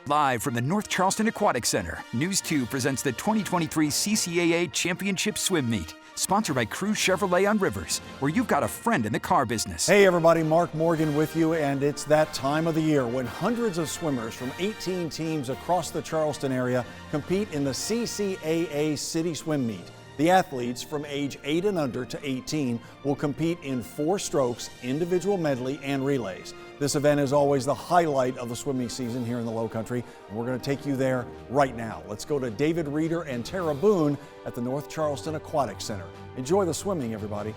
Live from the North Charleston Aquatic Center, News 2 presents the 2023 CCAA Championship Swim Meet, sponsored by Cruise Chevrolet on Rivers, where you've got a friend in the car business. Hey everybody, Mark Morgan with you, and it's that time of the year when hundreds of swimmers from 18 teams across the Charleston area compete in the CCAA City Swim Meet. The athletes from age 8 and under to 18 will compete in 4 strokes, individual medley, and relays. This event is always the highlight of the swimming season here in the Lowcountry, and we're going to take you there right now. Let's go to David Reeder and Tara Boone at the North Charleston Aquatic Center. Enjoy the swimming, everybody.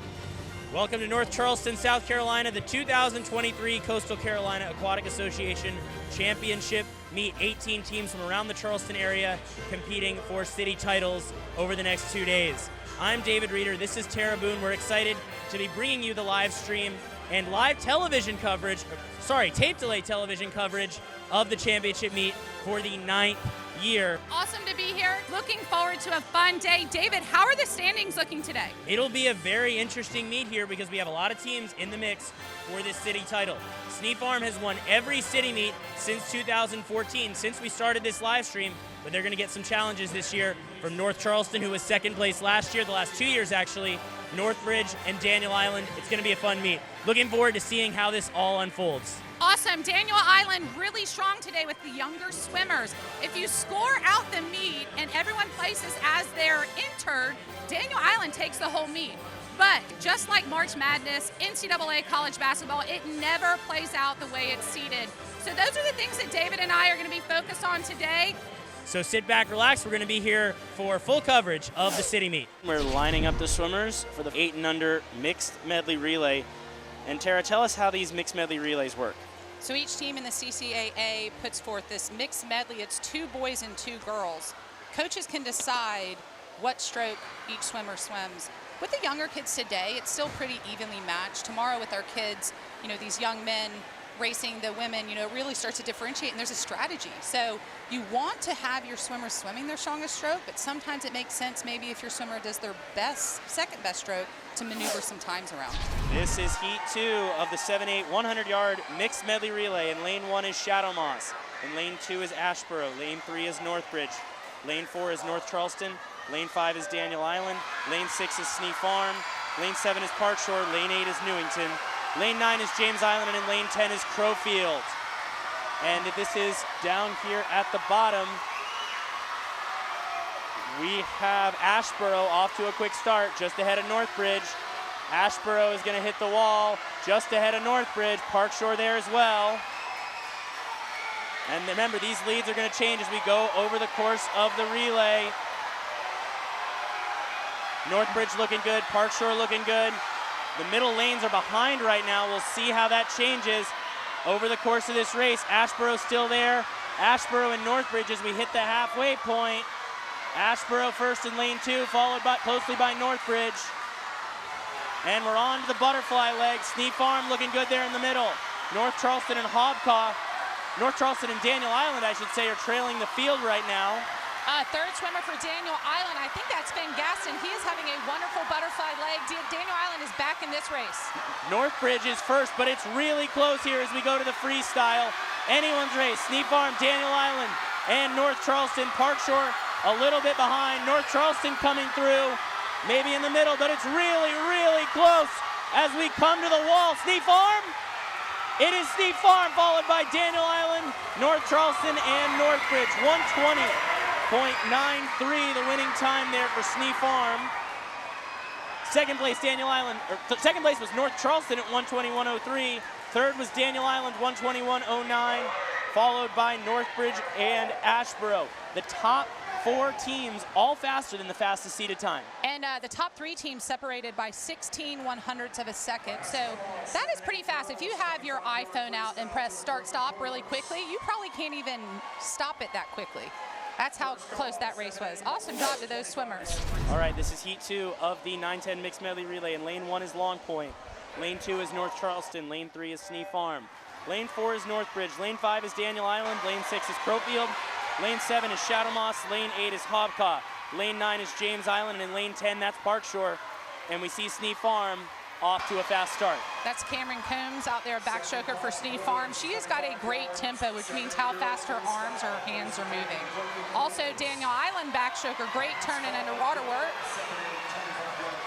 Welcome to North Charleston, South Carolina, the 2023 Coastal Carolina Aquatic Association Championship Meet. 18 teams from around the Charleston area competing for city titles over the next 2 days. I'm David Reeder, this is Tara Boone. We're excited to be bringing you the live stream and live television coverage, tape delay television coverage of the championship meet for the 9th year. Awesome to be here. Looking forward to a fun day. David, how are the standings looking today? It'll be a very interesting meet here because we have a lot of teams in the mix for this city title. Sneak Farm has won every city meet since 2014, since we started this live stream, but they're going to get some challenges this year from North Charleston, who was second place last year, the last 2 years actually, Northbridge and Daniel Island. It's going to be a fun meet. Looking forward to seeing how this all unfolds. Awesome. Daniel Island really strong today with the younger swimmers. If you score out the meet and everyone places as they're entered, Daniel Island takes the whole meet. But just like March Madness, NCAA college basketball, it never plays out the way it's seeded. So those are the things that David and I are going to be focused on today. So sit back, relax. We're going to be here for full coverage of the city meet. We're lining up the swimmers for the 8 and under mixed medley relay. And Tara, tell us how these mixed medley relays work. So each team in the CCAA puts forth this mixed medley. It's 2 boys and 2 girls. Coaches can decide what stroke each swimmer swims. With the younger kids today, it's still pretty evenly matched. Tomorrow with our kids, these young men racing the women, really starts to differentiate, and there's a strategy. So you want to have your swimmers swimming their strongest stroke, but sometimes it makes sense maybe if your swimmer does their second best stroke to maneuver some times around. This is heat 2 of the 7-8 100-yard mixed medley relay. In lane 1 is Shadow Moss. In lane 2 is Ashboro. Lane 3 is Northbridge. Lane 4 is North Charleston. Lane 5 is Daniel Island. Lane 6 is Sneak Farm. Lane 7 is Park Shore. Lane 8 is Newington. Lane 9 is James Island, and in lane 10 is Crowfield. And this is down here at the bottom. We have Ashboro off to a quick start just ahead of Northbridge. Ashboro is going to hit the wall just ahead of Northbridge. Park Shore there as well. And remember, these leads are going to change as we go over the course of the relay. Northbridge looking good, Park Shore looking good. The middle lanes are behind right now. We'll see how that changes over the course of this race. Ashboro still there. Ashboro and Northbridge as we hit the halfway point. Ashboro first in lane 2, followed closely by Northbridge. And we're on to the butterfly leg. Sneak Farm looking good there in the middle. North Charleston and Daniel Island, I should say, are trailing the field right now. Third swimmer for Daniel Island. I think that's Ben Gaston. He is having a wonderful butterfly leg. Daniel Island is back in this race. Northbridge is first, but it's really close here as we go to the freestyle. Anyone's race. Sneak Farm, Daniel Island, and North Charleston. Park Shore a little bit behind. North Charleston coming through, maybe in the middle, but it's really, really close as we come to the wall. Sneak Farm? It is Sneak Farm, followed by Daniel Island, North Charleston, and Northbridge. 120.93, the winning time there for Sneak Farm. Second place, second place was North Charleston at 121.03. Third was Daniel Island, 121.09, followed by Northbridge and Ashboro. The top 4 teams, all faster than the fastest seeded time. And the top 3 teams separated by 16/100ths of a second. So that is pretty fast. If you have your iPhone out and press start stop really quickly, you probably can't even stop it that quickly. That's how close that race was. Awesome job to those swimmers. All right, this is heat 2 of the 9-10 mixed medley relay. And lane 1 is Long Point. Lane 2 is North Charleston. Lane 3 is Sneak Farm. Lane 4 is Northbridge. Lane 5 is Daniel Island. Lane 6 is Crowfield. Lane 7 is Shadow Moss. Lane 8 is Hobcaw. Lane 9 is James Island. And in lane 10, that's Park Shore. And we see Sneak Farm off to a fast start. That's Cameron Combs out there, a backstroker for Sneed Farm. She has got a great tempo, which means how fast her arms or her hands are moving. Also, Daniel Island, backstroker, great turn and underwater work.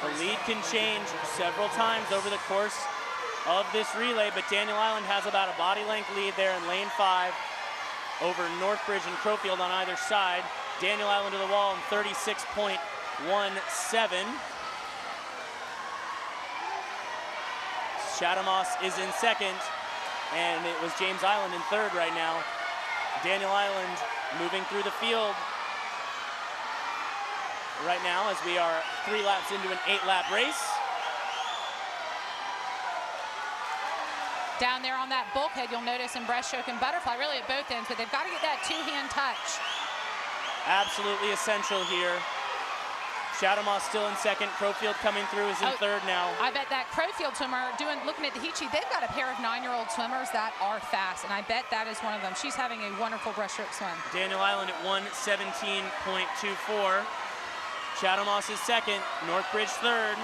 The lead can change several times over the course of this relay, but Daniel Island has about a body length lead there in lane 5 over Northbridge and Crowfield on either side. Daniel Island to the wall in 36.17. Shadamoss is in second, and it was James Island in third right now. Daniel Island moving through the field right now as we are 3 laps into an 8-lap race. Down there on that bulkhead, you'll notice in breaststroke and butterfly, really at both ends, but they've got to get that 2-hand touch. Absolutely essential here. Shadamoss still in second. Crowfield coming through is in third now. I bet that Crowfield swimmer, looking at the heat sheet, they've got a pair of 9-year-old swimmers that are fast, and I bet that is one of them. She's having a wonderful breaststroke swim. Daniel Island at 1:17.24. Shadamoss is second. Northbridge third.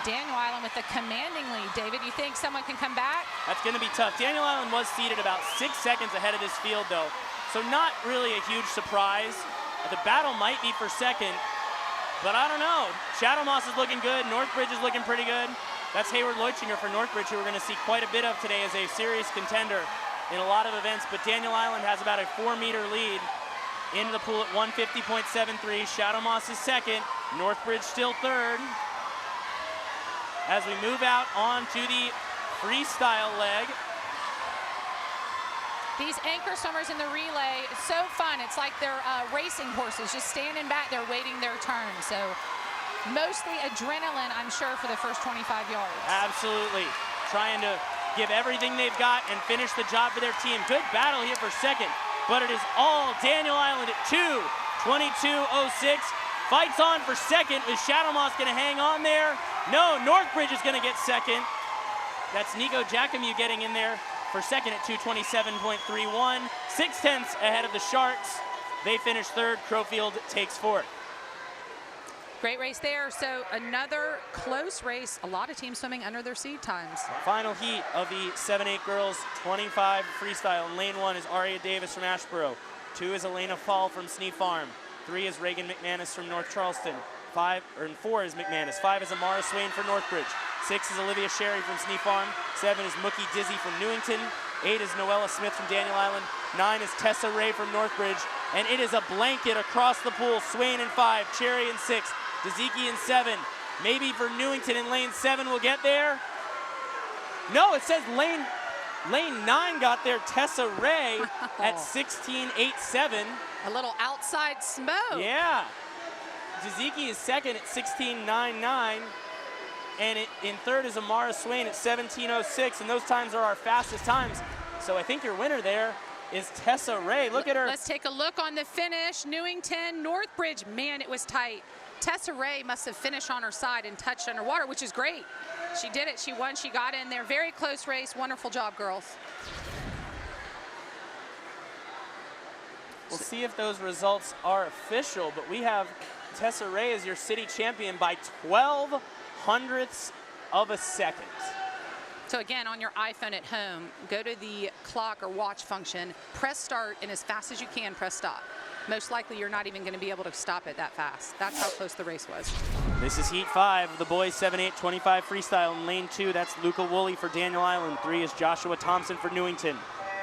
Daniel Island with a commanding lead. David, you think someone can come back? That's going to be tough. Daniel Island was seated about 6 seconds ahead of this field, though, so not really a huge surprise. The battle might be for second, but I don't know. Shadamoss is looking good. Northbridge is looking pretty good. That's Hayward Leutchinger for Northbridge, who we're going to see quite a bit of today as a serious contender in a lot of events, but Daniel Island has about a 4-meter lead into the pool at 150.73. Shadamoss is second. Northbridge still third. As we move out onto the freestyle leg. These anchor swimmers in the relay, so fun. It's like they're racing horses, just standing back there waiting their turn. So mostly adrenaline, I'm sure, for the first 25 yards. Absolutely. Trying to give everything they've got and finish the job for their team. Good battle here for second, but it is all Daniel Island at 2:22.06. Fights on for second. Is Shadamoss going to hang on there? No, Northbridge is going to get second. That's Nico Giacomu getting in there for second at 2:27.31. 0.6 ahead of the Sharks. They finish third. Crowfield takes fourth. Great race there. So another close race. A lot of teams swimming under their seed times. Final heat of the 7-8 girls 25 freestyle. In lane 1 is Aria Davis from Ashboro. 2 is Elena Fall from Sneed Farm. 3 is Reagan McManus from North Charleston. 4 is McManus. 5 is Amara Swain for Northbridge. 6 is Olivia Sherry from Sneed Farm. 7 is Mookie Dizzy from Newington. 8 is Noella Smith from Daniel Island. 9 is Tessa Ray from Northbridge. And it is a blanket across the pool. Swain in 5, Cherry in 6, Diziki in 7. Maybe for Newington in lane 7 will get there. No, it says lane 9 got there. Tessa Ray at 16.87. A little outside smoke. Yeah. Diziki is second at 16.99. And in third is Amara Swain at 17.06. And those times are our fastest times. So I think your winner there is Tessa Ray. Look at her. Let's take a look on the finish. Newington, Northbridge. Man, it was tight. Tessa Ray must have finished on her side and touched underwater, which is great. She did it. She won. She got in there. Very close race. Wonderful job, girls. We'll see if those results are official, but we have Tessa Ray as your city champion by 12 hundredths of a second. So again, on your iPhone at home, go to the clock or watch function, press start, and as fast as you can, press stop. Most likely you're not even going to be able to stop it that fast. That's how close the race was. This is heat 5, the boys 7-8-25 freestyle. In lane 2, that's Luca Woolley for Daniel Island. 3 is Joshua Thompson for Newington.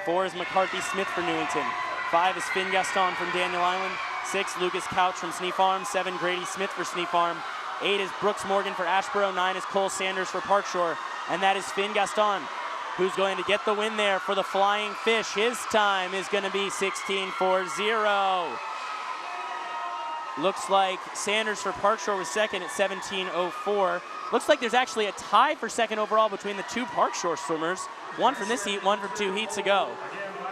4 is McCarthy Smith for Newington. 5 is Finn Gaston from Daniel Island. 6, Lucas Couch from Sneed Farm. 7, Grady Smith for Sneed Farm. 8 is Brooks Morgan for Ashboro. 9 is Cole Sanders for Park Shore. And that is Finn Gaston, who's going to get the win there for the Flying Fish. His time is going to be 16.40. Looks like Sanders for Park Shore was second at 17.04. Looks like there's actually a tie for second overall between the 2 Park Shore swimmers. One from this heat, one from 2 heats ago.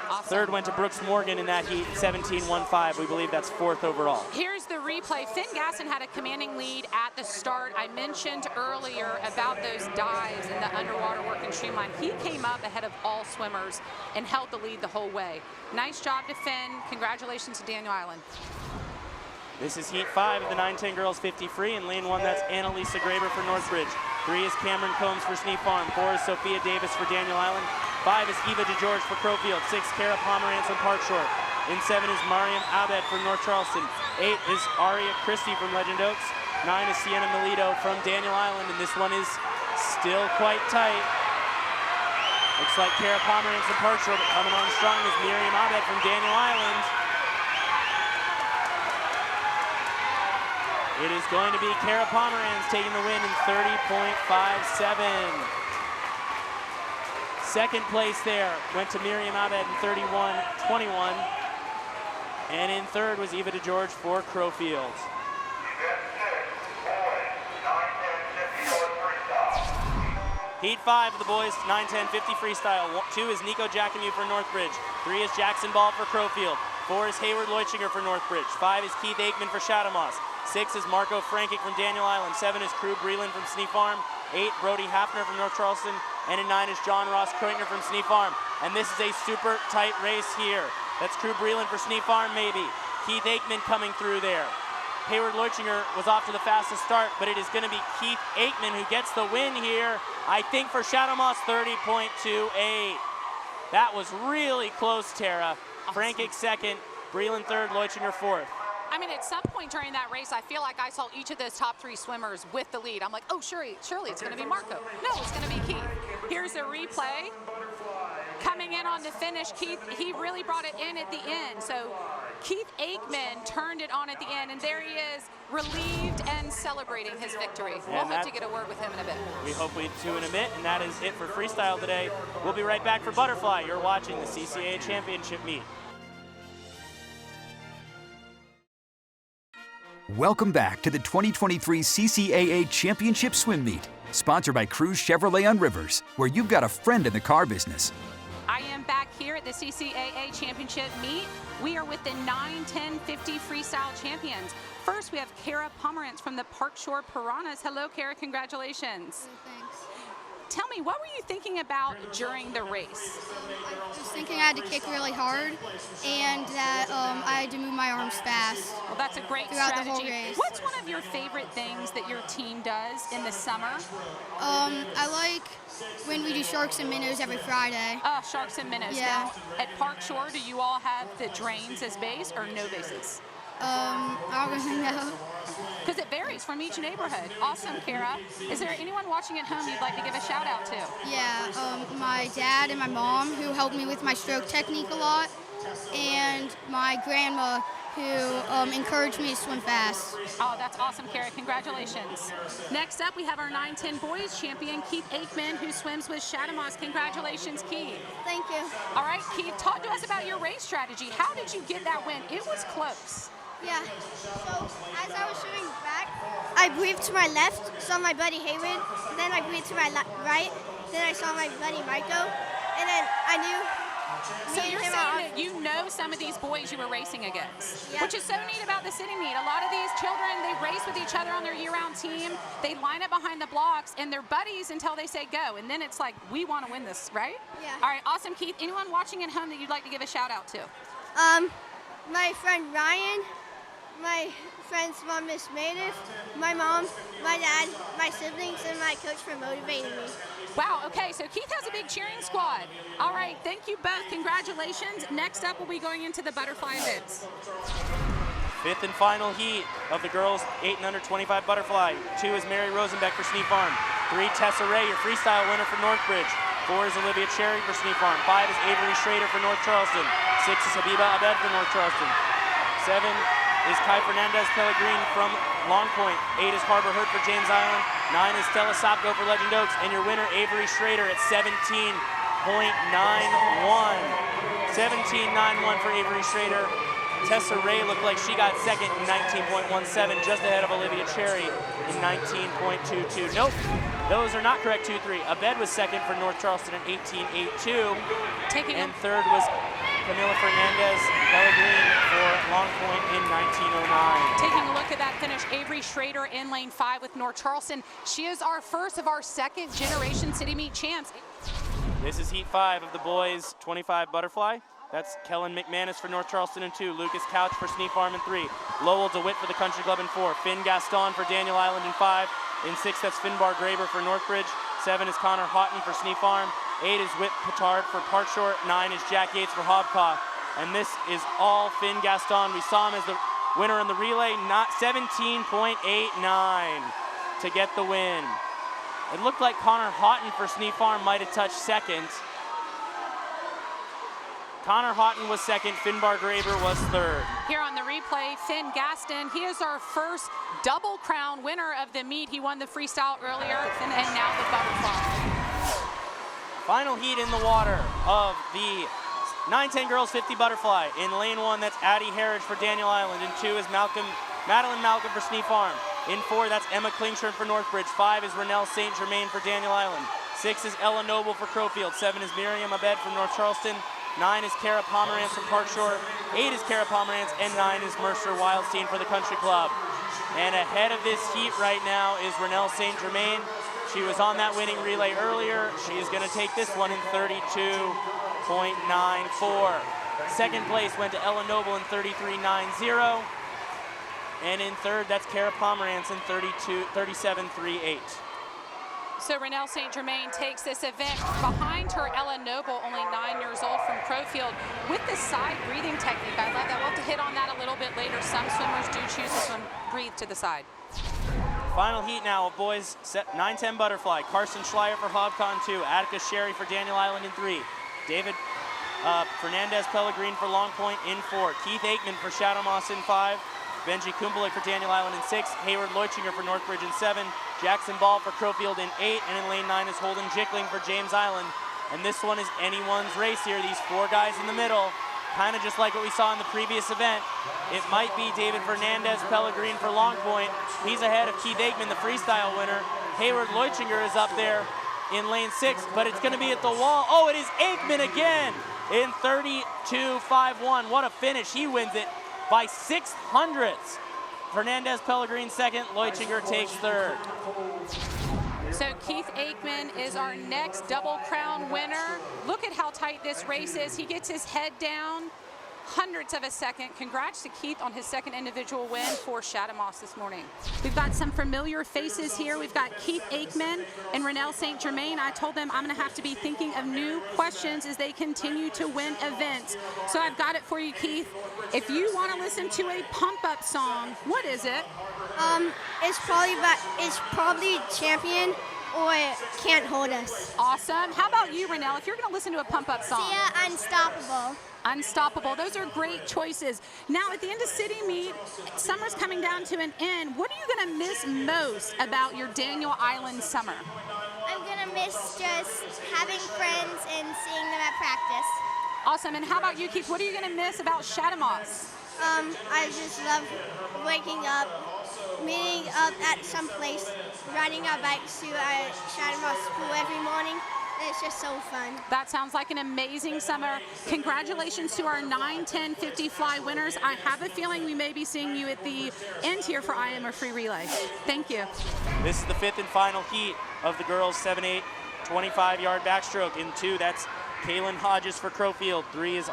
Awesome. Third went to Brooks Morgan in that heat, 17.15. We believe that's 4th overall. Here's the replay. Finn Gaston had a commanding lead at the start. I mentioned earlier about those dives and the underwater work and streamline. He came up ahead of all swimmers and held the lead the whole way. Nice job to Finn. Congratulations to Daniel Island. This is heat 5 of the 9-10 girls 50 free. In lane 1, that's Annalisa Graber for Northbridge. 3 is Cameron Combs for Sneak Farm. 4 is Sophia Davis for Daniel Island. 5 is Eva DeGeorge for Crowfield. 6, Kara Pomerantz from Park Shore. In 7 is Mariam Abed from North Charleston. 8 is Aria Christie from Legend Oaks. 9 is Sienna Melito from Daniel Island, and this one is still quite tight. Looks like Kara Pomerantz from Park Shore, but coming on strong is Miriam Abed from Daniel Island. It is going to be Kara Pomerantz taking the win in 30.57. Second place there went to Miriam Abed in 31.21. And in third was Eva DeGeorge for Crowfield. Heat 5 of the boys 9-10 50 freestyle. 2 is Nico Jackamew for Northbridge. 3 is Jackson Ball for Crowfield. 4 is Hayward Leuchinger for Northbridge. 5 is Keith Aikman for Shadowmoss. 6 is Marco Frankic from Daniel Island. 7 is Crew Breland from Sneak Farm. 8, Brody Hafner from North Charleston. And in 9 is John Ross Kreutner from Sneak Farm. And this is a super tight race here. That's Crew Breland for Sneak Farm, maybe. Keith Aikman coming through there. Hayward Leuchinger was off to the fastest start, but it is going to be Keith Aikman who gets the win here. I think for Shadowmoss, 30.28. That was really close, Tara. Frankic second, Breland third, Leuchinger fourth. I mean, at some point during that race, I feel like I saw each of those top 3 swimmers with the lead. I'm like, oh, surely it's going to be Marco. No, it's going to be Keith. Here's a replay. Coming in on the finish, Keith, he really brought it in at the end. So Keith Aikman turned it on at the end, and there he is, relieved and celebrating his victory. We'll hope to get a word with him in a bit. We hope we do in a bit, and that is it for freestyle today. We'll be right back for butterfly. You're watching the CCAA Championship Meet. Welcome back to the 2023 CCAA Championship Swim Meet, sponsored by Cruise Chevrolet on Rivers, where you've got a friend in the car business. I am back here at the CCAA Championship Meet. We are with the 9-10 50 freestyle champions. First, we have Kara Pomerantz from the Park Shore Piranhas. Hello, Kara. Congratulations. Thanks. Tell me, what were you thinking about during the race? I was thinking I had to kick really hard and that I had to move my arms fast. Well, that's a great throughout strategy. the whole race. What's one of your favorite things that your team does in the summer? I like when we do sharks and minnows every Friday. Sharks and minnows. Yeah. Now, at Park Shore, do you all have the drains as base or no bases? I don't really know. Because it varies from each neighborhood. Awesome, Kara. Is there anyone watching at home you'd like to give a shout out to? Yeah, my dad and my mom who helped me with my stroke technique a lot, and my grandma who encouraged me to swim fast. Oh, that's awesome, Kara. Congratulations. Next up, we have our 9-10 boys champion, Keith Aikman, who swims with Shadowmoss. Congratulations, Keith. Thank you. All right, Keith, talk to us about your race strategy. How did you get that win? It was close. Yeah, so as I was swimming back, I breathed to my left, saw my buddy Hayward, then I breathed to my right, then I saw my buddy Marco, and then I knew. So you're saying that you know some of these boys you were racing against, which is so neat about the city meet. A lot of these children, they race with each other on their year-round team. They line up behind the blocks, and they're buddies until they say go, and then it's like, we want to win this, right? Yeah. All right, awesome, Keith. Anyone watching at home that you'd like to give a shout-out to? My friend Ryan, my friend's mom, Miss Meredith, my mom, my dad, my siblings, and my coach for motivating me. Wow, okay, so Keith has a big cheering squad. All right, thank you both. Congratulations. Next up, we'll be going into the butterfly events. Fifth and final heat of the girls 8 and under 25 butterfly. 2 is Mary Rosenbeck for Sneak Farm. 3, Tessa Ray, your freestyle winner for Northbridge. 4 is Olivia Cherry for Sneak Farm. 5 is Avery Schrader for North Charleston. 6 is Habiba Abed for North Charleston. 7 is Kai Fernandez Pellegrin from Long Point. 8 is Harbor Hurt for James Island. 9 is Stella Sopko for Legend Oaks. And your winner, Avery Schrader, at 17.91. 17.91 for Avery Schrader. Tessa Ray looked like she got second in 19.17, just ahead of Olivia Cherry in 19.22. Nope, those are not correct, 2-3. Abed was second for North Charleston at 18.82. And third was Camila Fernandez Pellegrin for Long Point in 1909. Taking a look at that finish, Avery Schrader in lane 5 with North Charleston. She is our first of our second generation City Meet champs. This is heat 5 of the boys 25 butterfly. That's Kellen McManus for North Charleston in 2. Lucas Couch for Sneak Farm in 3. Lowell DeWitt for the Country Club in 4. Finn Gaston for Daniel Island in 5. In 6, that's Finbar Graber for Northbridge. 7 is Connor Houghton for Sneak Farm. 8 is Whit Petard for Park Shore. 9 is Jack Yates for Hobcaw. And this is all Finn Gaston. We saw him as the winner in the relay, not 17.89 to get the win. It looked like Connor Houghton for Sneak Farm might have touched second. Connor Houghton was second, Finbar Graber was third. Here on the replay, Finn Gaston, he is our first double crown winner of the meet. He won the freestyle earlier, and now the butterfly. Final heat in the water of the 9-10 girls 50 butterfly. In lane 1, that's Addie Harridge for Daniel Island. In 2 is Madeline Malcolm for Sneak Farm. In 4, that's Emma Klingshirn for Northbridge. 5 is Renelle St. Germain for Daniel Island. 6 is Ella Noble for Crowfield. 7 is Miriam Abed from North Charleston. 9 is Kara Pomerantz from Park Shore. 8 is Kara Pomerantz, and 9 is Mercer Wildstein for the Country Club. And ahead of this heat right now is Renelle St. Germain. She was on that winning relay earlier. She is going to take this one in 32.94. Second place went to Ella Noble in 33.90. And in third, that's Kara Pomerantz in 37.38. So Renelle St. Germain takes this event. Behind her, Ella Noble, only 9 years old from Crowfield, with the side breathing technique. I love that. We'll have to hit on that a little bit later. Some swimmers do choose to swim, breathe to the side. Final heat now of boys 9-10 butterfly. Carson Schleier for Hobcon 2. Attica Sherry for Daniel Island in 3. David Fernandez Pellegrin for Long Point in 4. Keith Aikman for Shadow Moss in 5. Benji Kumbulik for Daniel Island in 6. Hayward Leuchinger for Northbridge in 7. Jackson Ball for Crowfield in 8. And in lane 9 is Holden Jickling for James Island. And this one is anyone's race here. These 4 guys in the middle, kind of just like what we saw in the previous event. It might be David Fernandez Pellegrin for Long Point. He's ahead of Keith Aikman, the freestyle winner. Hayward Leuchinger is up there in lane 6, but it's going to be at the wall. Oh, it is Aikman again in 32.51. What a finish. He wins it by 600ths. Fernandez Pellegrin second, Leuchinger takes third. So Keith Aikman is our next double crown winner. Look at how tight this race is. He gets his head down, hundredths of a second. Congrats to Keith on his second individual win for Shadow Moss this morning. We've got some familiar faces here. We've got Keith Aikman and Renelle St. Germain. I told them I'm going to have to be thinking of new questions as they continue to win events. So I've got it for you, Keith. If you want to listen to a pump-up song, what is it? It's probably Champion or Can't Hold Us. Awesome. How about you, Renelle? If you're going to listen to a pump-up song. Sia, Unstoppable. Unstoppable. Those are great choices. Now, at the end of City Meet, summer's coming down to an end. What are you going to miss most about your Daniel Island summer? I'm going to miss just having friends and seeing them at practice. Awesome. And how about you, Keith? What are you going to miss about Shadow Moss? I just love waking up, meeting up at some place, riding our bikes to our Shadow Moss school every morning. It's just so fun. That sounds like an amazing summer. Congratulations to our 9-10 50 fly winners. I have a feeling we may be seeing you at the end here for I Am a Free Relay. Thank you. This is the 5th and final heat of the girls 7-8 25-yard backstroke. In 2, that's Kaylin Hodges for Crowfield. 3 is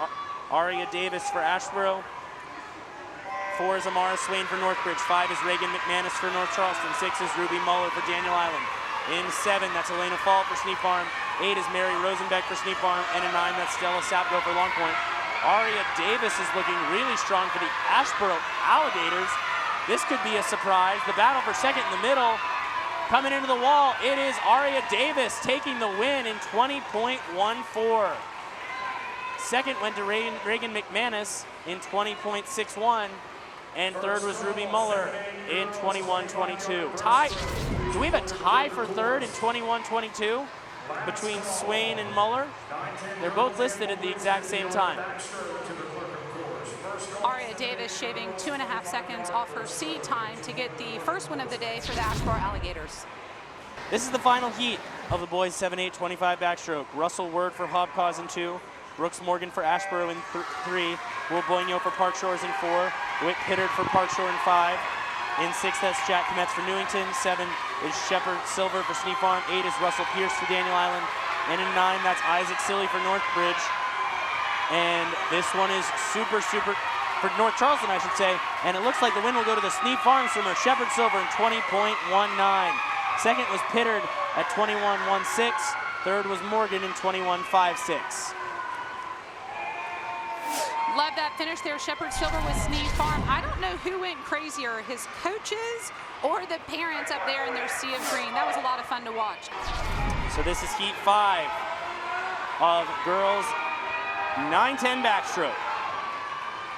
Aria Davis for Ashboro. 4 is Amara Swain for Northbridge. 5 is Reagan McManus for North Charleston. 6 is Ruby Muller for Daniel Island. In 7, that's Elena Fall for Sneak Farm. 8 is Mary Rosenbeck for Sneak Farm. And in 9, that's Stella Sapgo for Long Point. Aria Davis is looking really strong for the Ashboro Alligators. This could be a surprise. The battle for second in the middle. Coming into the wall, it is Aria Davis taking the win in 20.14. Second went to Reagan McManus in 20.61. And third was Ruby Muller in 21.22. Tie. Do we have a tie for third in 21.22 between Swain and Muller? They're both listed at the exact same time. Aria Davis shaving 2.5 seconds off her seed time to get the first win of the day for the Ashboro Alligators. This is the final heat of the boys 7-8 25 backstroke. Russell Word for Hobcaws in 2. Brooks Morgan for Ashboro in 3. Will Boigno for Park Shores in 4. Wick Pittard for Park Shore in 5. In 6, that's Jack Kometz for Newington. 7 is Shepard Silver for Sneak Farm. 8 is Russell Pierce for Daniel Island. And in 9, that's Isaac Silly for Northbridge. And this one is super, for North Charleston, I should say. And it looks like the win will go to the Sneed Farm swimmer, Shepard Silver, in 20.19. Second was Pittard at 21.16. Third was Morgan in 21.56. Love that finish there. Shepard Silver with Sneed Farm. I don't know who went crazier, his coaches or the parents up there in their sea of green. That was a lot of fun to watch. So this is heat 5 of girls 9-10 backstroke.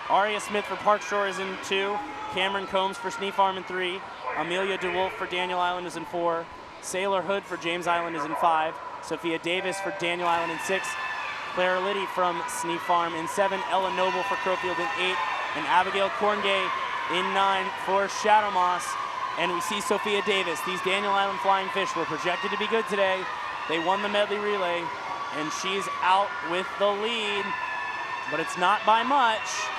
Aria Smith for Park Shore is in 2. Cameron Combs for Sneed Farm in 3. Amelia DeWolf for Daniel Island is in 4. Sailor Hood for James Island is in 5. Sophia Davis for Daniel Island in 6. Clara Liddy from Sneed Farm in 7. Ella Noble for Crowfield in 8. And Abigail Corngay in 9 for Shadow Moss. And we see Sophia Davis. These Daniel Island Flying Fish were projected to be good today. They won the medley relay, and she's out with the lead, but it's not by much.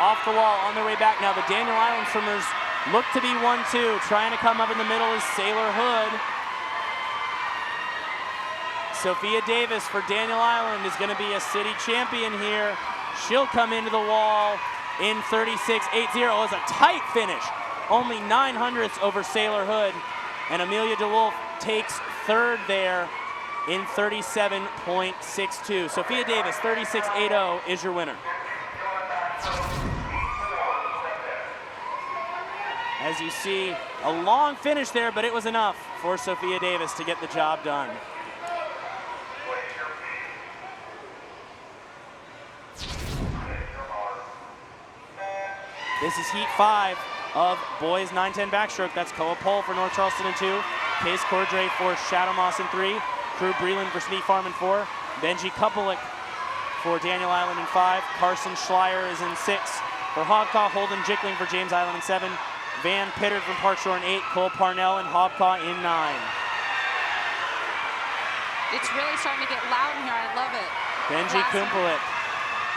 Off the wall, on their way back now. The Daniel Island swimmers look to be 1-2. Trying to come up in the middle is Sailor Hood. Sophia Davis for Daniel Island is going to be a city champion here. She'll come into the wall in 36.80. It was a tight finish. Only 9/100ths over Sailor Hood. And Amelia DeWolf takes third there in 37.62. Sophia Davis, 36.80 is your winner. As you see, a long finish there, but it was enough for Sophia Davis to get the job done. This is heat 5 of boys 9-10 backstroke. That's Koa Pole for North Charleston in 2. Case Cordray for Shadow Moss in 3. Crew Breland for Sneed Farm in 4. Benji Kupelik for Daniel Island in 5. Carson Schleier is in 6. For Hobcaw, Holden Jickling for James Island in 7. Van Pittard from Park Shore in 8. Cole Parnell and Hobcaw in 9. It's really starting to get loud in here. I love it. Benji Kupelik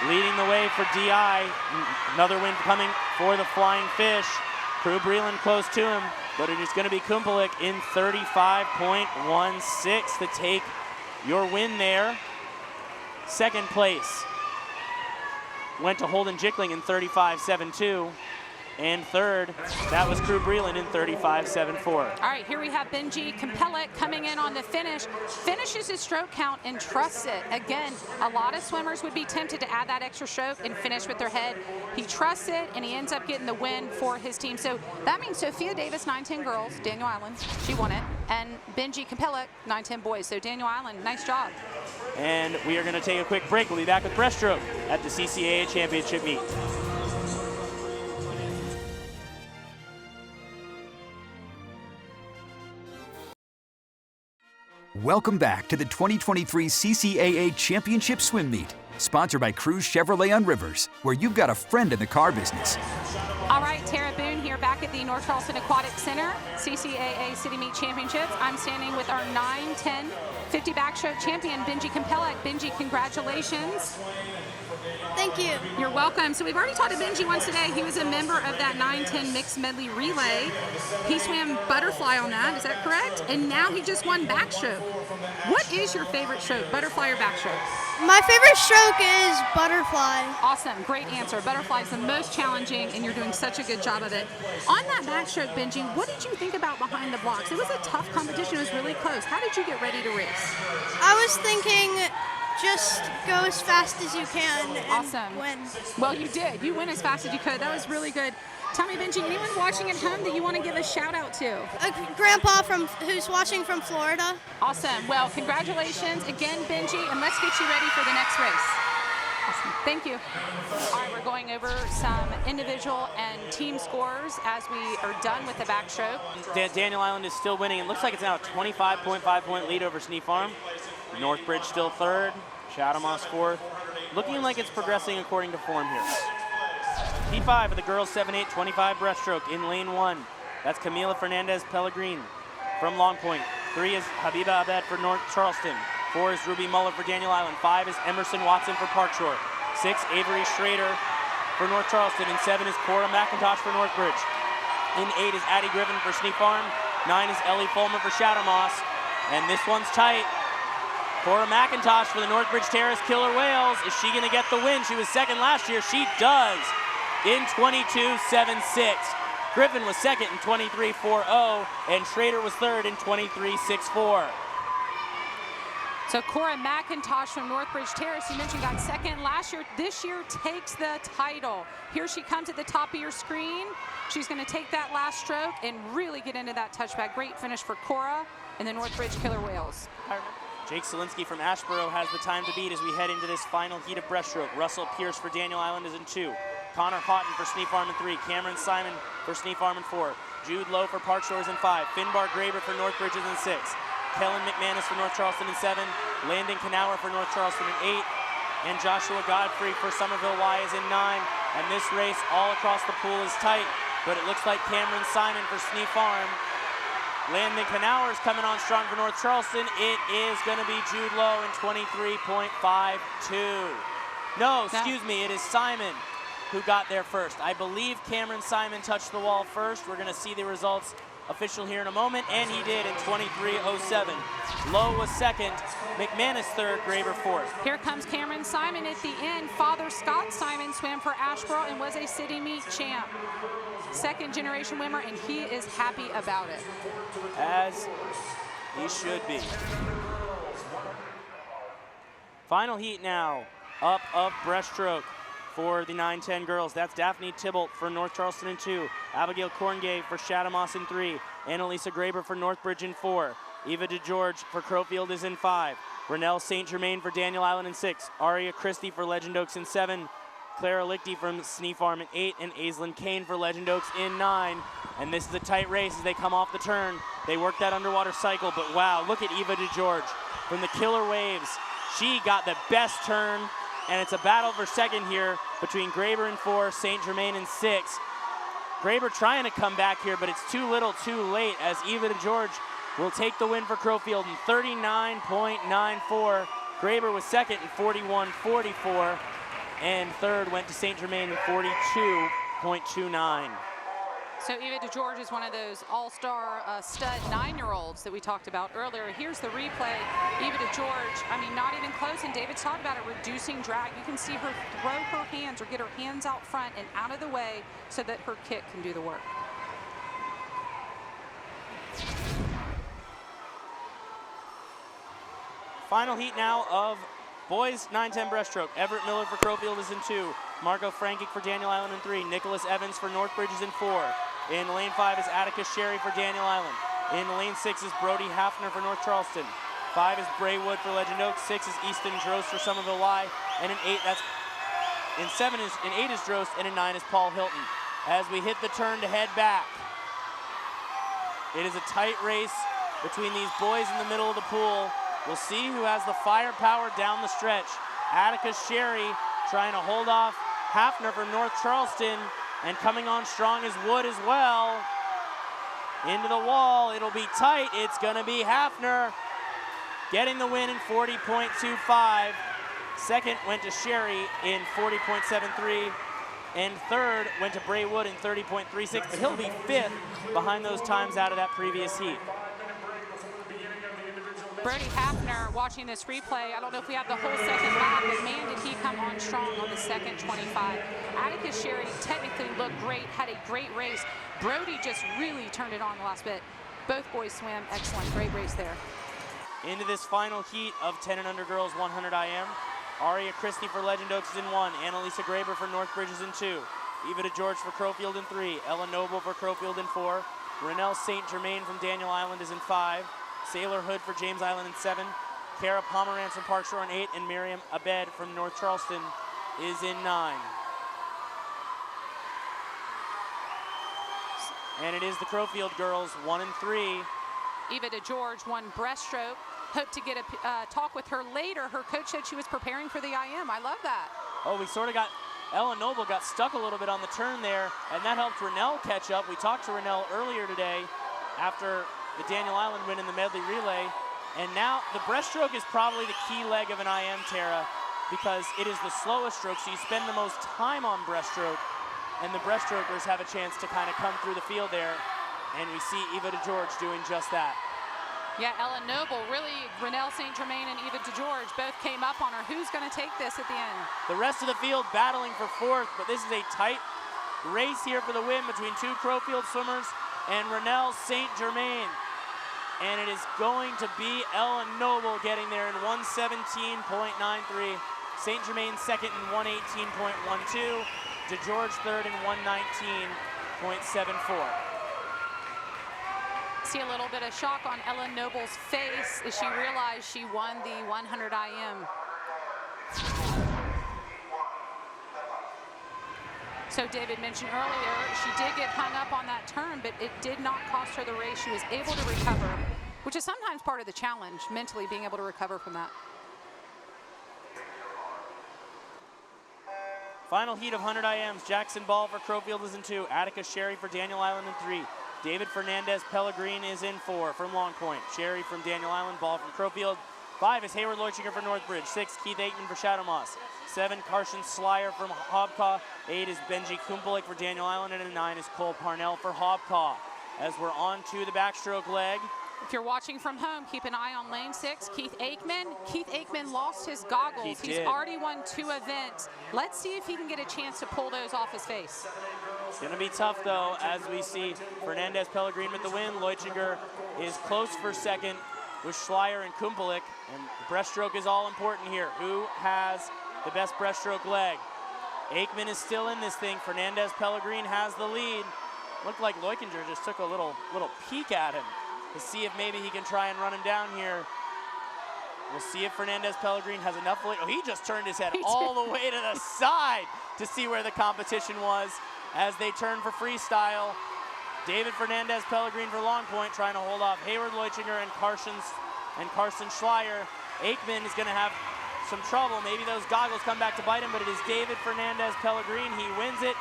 leading the way for DI. Another win coming for the Flying Fish. Crew Breland close to him, but it is going to be Kupelik in 35.16 to take your win there. Second place went to Holden Jickling in 35.72. And third, that was Crew Breland in 35.74. All right, here we have Benji Kupelik coming in on the finish. Finishes his stroke count and trusts it. Again, a lot of swimmers would be tempted to add that extra stroke and finish with their head. He trusts it, and he ends up getting the win for his team. So that means Sophia Davis, 9-10 girls, Daniel Island, she won it. And Benji Kupelik, 9-10 boys. So Daniel Island, nice job. And we are going to take a quick break. We'll be back with breaststroke at the CCAA Championship Meet. Welcome back to the 2023 CCAA Championship Swim Meet, sponsored by Cruise Chevrolet on Rivers, where you've got a friend in the car business. All right, Tara Boone here back at the North Charleston Aquatic Center, CCAA City Meet Championships. I'm standing with our 9-10 50 backstroke champion, Benji Kupelik. Benji, congratulations. Thank you. You're welcome. So we've already talked to Benji once today. He was a member of that 9-10 mixed medley relay. He swam butterfly on that, is that correct? And now he just won backstroke. What is your favorite stroke, butterfly or backstroke? My favorite stroke is butterfly. Awesome, great answer. Butterfly is the most challenging, and you're doing such a good job of it. On that backstroke, Benji, what did you think about behind the blocks? It was a tough competition. It was really close. How did you get ready to race? I was thinking just go as fast as you can and awesome. Win. Well, you did. You went as fast as you could. That was really good. Tell me, Benji, anyone watching at home that you want to give a shout out to? Grandpa who's watching from Florida. Awesome. Well, congratulations again, Benji, and let's get you ready for the next race. Awesome. Thank you. All right, we're going over some individual and team scores as we are done with the backstroke. Daniel Island is still winning. It looks like it's now a 25.5-point lead over Sneed Farm. Northbridge still third, Shadow Moss fourth. Looking like it's progressing according to form here. P5 of the girls 7-8 25 breaststroke in lane 1. That's Camila Fernandez Pellegrin from Long Point. 3 is Habiba Abed for North Charleston. 4 is Ruby Muller for Daniel Island. 5 is Emerson Watson for Park Shore. 6, Avery Schrader for North Charleston. And 7 is Cora McIntosh for Northbridge. In 8 is Addie Griffin for Sneed Farm. 9 is Ellie Fulmer for Shadow Moss. And this one's tight. Cora McIntosh for the Northbridge Terrace Killer Whales. Is she gonna get the win? She was second last year. She does in 22.76. Griffin was second in 23.40, and Schrader was third in 23.64. So Cora McIntosh from Northbridge Terrace, you mentioned, got second last year. This year takes the title. Here she comes at the top of your screen. She's going to take that last stroke and really get into that touchback. Great finish for Cora and the Northbridge Killer Whales. Jake Solinsky from Ashboro has the time to beat as we head into this final heat of breaststroke. Russell Pierce for Daniel Island is in 2. Connor Houghton for Sneef Farm in 3. Cameron Simon for Sneef Farm in 4. Jude Lowe for Park Shores in 5. Finbar Graber for Northbridge is in 6. Kellen McManus for North Charleston in 7, Landon Knauer for North Charleston in 8, and Joshua Godfrey for Somerville Y is in 9. And this race all across the pool is tight, but it looks like Cameron Simon for Sneef Farm. Landon Knauer is coming on strong for North Charleston. It is going to be Jude Lowe in 23.52. No, excuse me, it is Simon who got there first. I believe Cameron Simon touched the wall first. We're going to see the results official here in a moment, and he did in 23.07. Lowe was second, McManus third, Graber fourth. Here comes Cameron Simon at the end. Father Scott Simon swam for Ashboro and was a city meet champ. Second generation swimmer, and he is happy about it. As he should be. Final heat now, up of breaststroke for the 9-10 girls. That's Daphne Tybalt for North Charleston in 2, Abigail Corngay for Chathamos in 3, Annalisa Graber for Northbridge in 4, Eva DeGeorge for Crowfield is in 5, Renelle St. Germain for Daniel Island in 6, Aria Christie for Legend Oaks in 7, Clara Lichty from Sneef Farm in 8, and Aislinn Kane for Legend Oaks in 9. And this is a tight race as they come off the turn. They work that underwater cycle, but wow, look at Eva DeGeorge from the Killer Waves. She got the best turn, and it's a battle for second here between Graber in 4, St. Germain in 6. Graber trying to come back here, but it's too little too late as Eva DeGeorge will take the win for Crowfield in 39.94. Graber was second in 41.44, and third went to St. Germain in 42.29. So Eva DeGeorge is one of those all-star stud 9-year-olds that we talked about earlier. Here's the replay. Eva DeGeorge, I mean, not even close, and David's talked about it, reducing drag. You can see her throw her hands or get her hands out front and out of the way so that her kick can do the work. Final heat now of boys 9-10 breaststroke. Everett Miller for Crowfield is in 2. Margot Frankic for Daniel Island in 3. Nicholas Evans for Northbridge is in 4. In lane 5 is Atticus Sherry for Daniel Island. In lane 6 is Brody Hafner for North Charleston. 5 is Bray Wood for Legend Oaks. 6 is Easton Drost for Somerville Y. And in 8, in 8 is Drost, and in 9 is Paul Hilton. As we hit the turn to head back, it is a tight race between these boys in the middle of the pool. We'll see who has the firepower down the stretch. Atticus Sherry trying to hold off Hafner from North Charleston, and coming on strong is Wood as well. Into the wall, it'll be tight. It's gonna be Hafner getting the win in 40.25. Second went to Sherry in 40.73. And third went to Bray Wood in 30.36, but he'll be 5th behind those times out of that previous heat. Brody Hafner, watching this replay, I don't know if we have the whole second lap, but man, did he come on strong on the second 25. Atticus Sherry technically looked great, had a great race. Brody just really turned it on the last bit. Both boys swam excellent, great race there. Into this final heat of 10 and under girls 100 IM. Aria Christie for Legend Oaks is in 1. Annalisa Graber for Northbridge is in 2. Eva DeGeorge for Crowfield in 3. Ella Noble for Crowfield in 4. Renelle St. Germain from Daniel Island is in 5. Sailor Hood for James Island in 7. Kara Pomerantz from Park Shore in 8. And Miriam Abed from North Charleston is in 9. And it is the Crowfield girls 1 and 3. Eva DeGeorge won breaststroke. Hope to get a talk with her later. Her coach said she was preparing for the IM. I love that. Oh, we sort of got, Ella Noble got stuck a little bit on the turn there, and that helped Renelle catch up. We talked to Renelle earlier today after the Daniel Island win in the medley relay. And now the breaststroke is probably the key leg of an IM, Tara, because it is the slowest stroke, so you spend the most time on breaststroke, and the breaststrokers have a chance to kind of come through the field there, and we see Eva DeGeorge doing just that. Yeah, Ellen Noble, really, Renelle St. Germain and Eva DeGeorge both came up on her. Who's going to take this at the end? The rest of the field battling for fourth, but this is a tight race here for the win between two Crowfield swimmers and Renelle St. Germain. And it is going to be Ellen Noble getting there in 1:17.93. St. Germain second in 1:18.12. DeGeorge third in 1:19.74. See a little bit of shock on Ellen Noble's face as she realized she won the 100 IM. So David mentioned earlier, she did get hung up on that turn, but it did not cost her the race. She was able to recover, which is sometimes part of the challenge, mentally being able to recover from that. Final heat of 100 IMs. Jackson Ball for Crowfield is in 2. Attica Sherry for Daniel Island in 3. David Fernandez Pellegrin is in 4 from Long Point. Sherry from Daniel Island, Ball from Crowfield. 5 is Hayward Leuchinger for Northbridge. 6, Keith Aikman for Shadow Moss. 7, Carson Slyer from Hobcaw. 8 is Benji Kumpulik for Daniel Island. And 9 is Cole Parnell for Hobcaw. As we're on to the backstroke leg. If you're watching from home, keep an eye on lane 6, Keith Aikman. Keith Aikman lost his goggles. He's already won 2 events. Let's see if he can get a chance to pull those off his face. It's going to be tough, though, as we see Fernandez Pellegrin with the win. Leuchinger is close for second with Schleier and Kumpulik. And the breaststroke is all important here. Who has the best breaststroke leg? Aikman is still in this thing. Fernandez Pellegrin has the lead. Looked like Leuchinger just took a little peek at him to see if maybe he can try and run him down here. We'll see if Fernandez Pellegrin has enough. Oh, he just turned his head all the way to the side to see where the competition was as they turn for freestyle. David Fernandez Pellegrin for Long Point trying to hold off Hayward Leuchinger and Carson Schleier. Aikman is going to have some trouble. Maybe those goggles come back to bite him, but it is David Fernandez Pellegrin. He wins it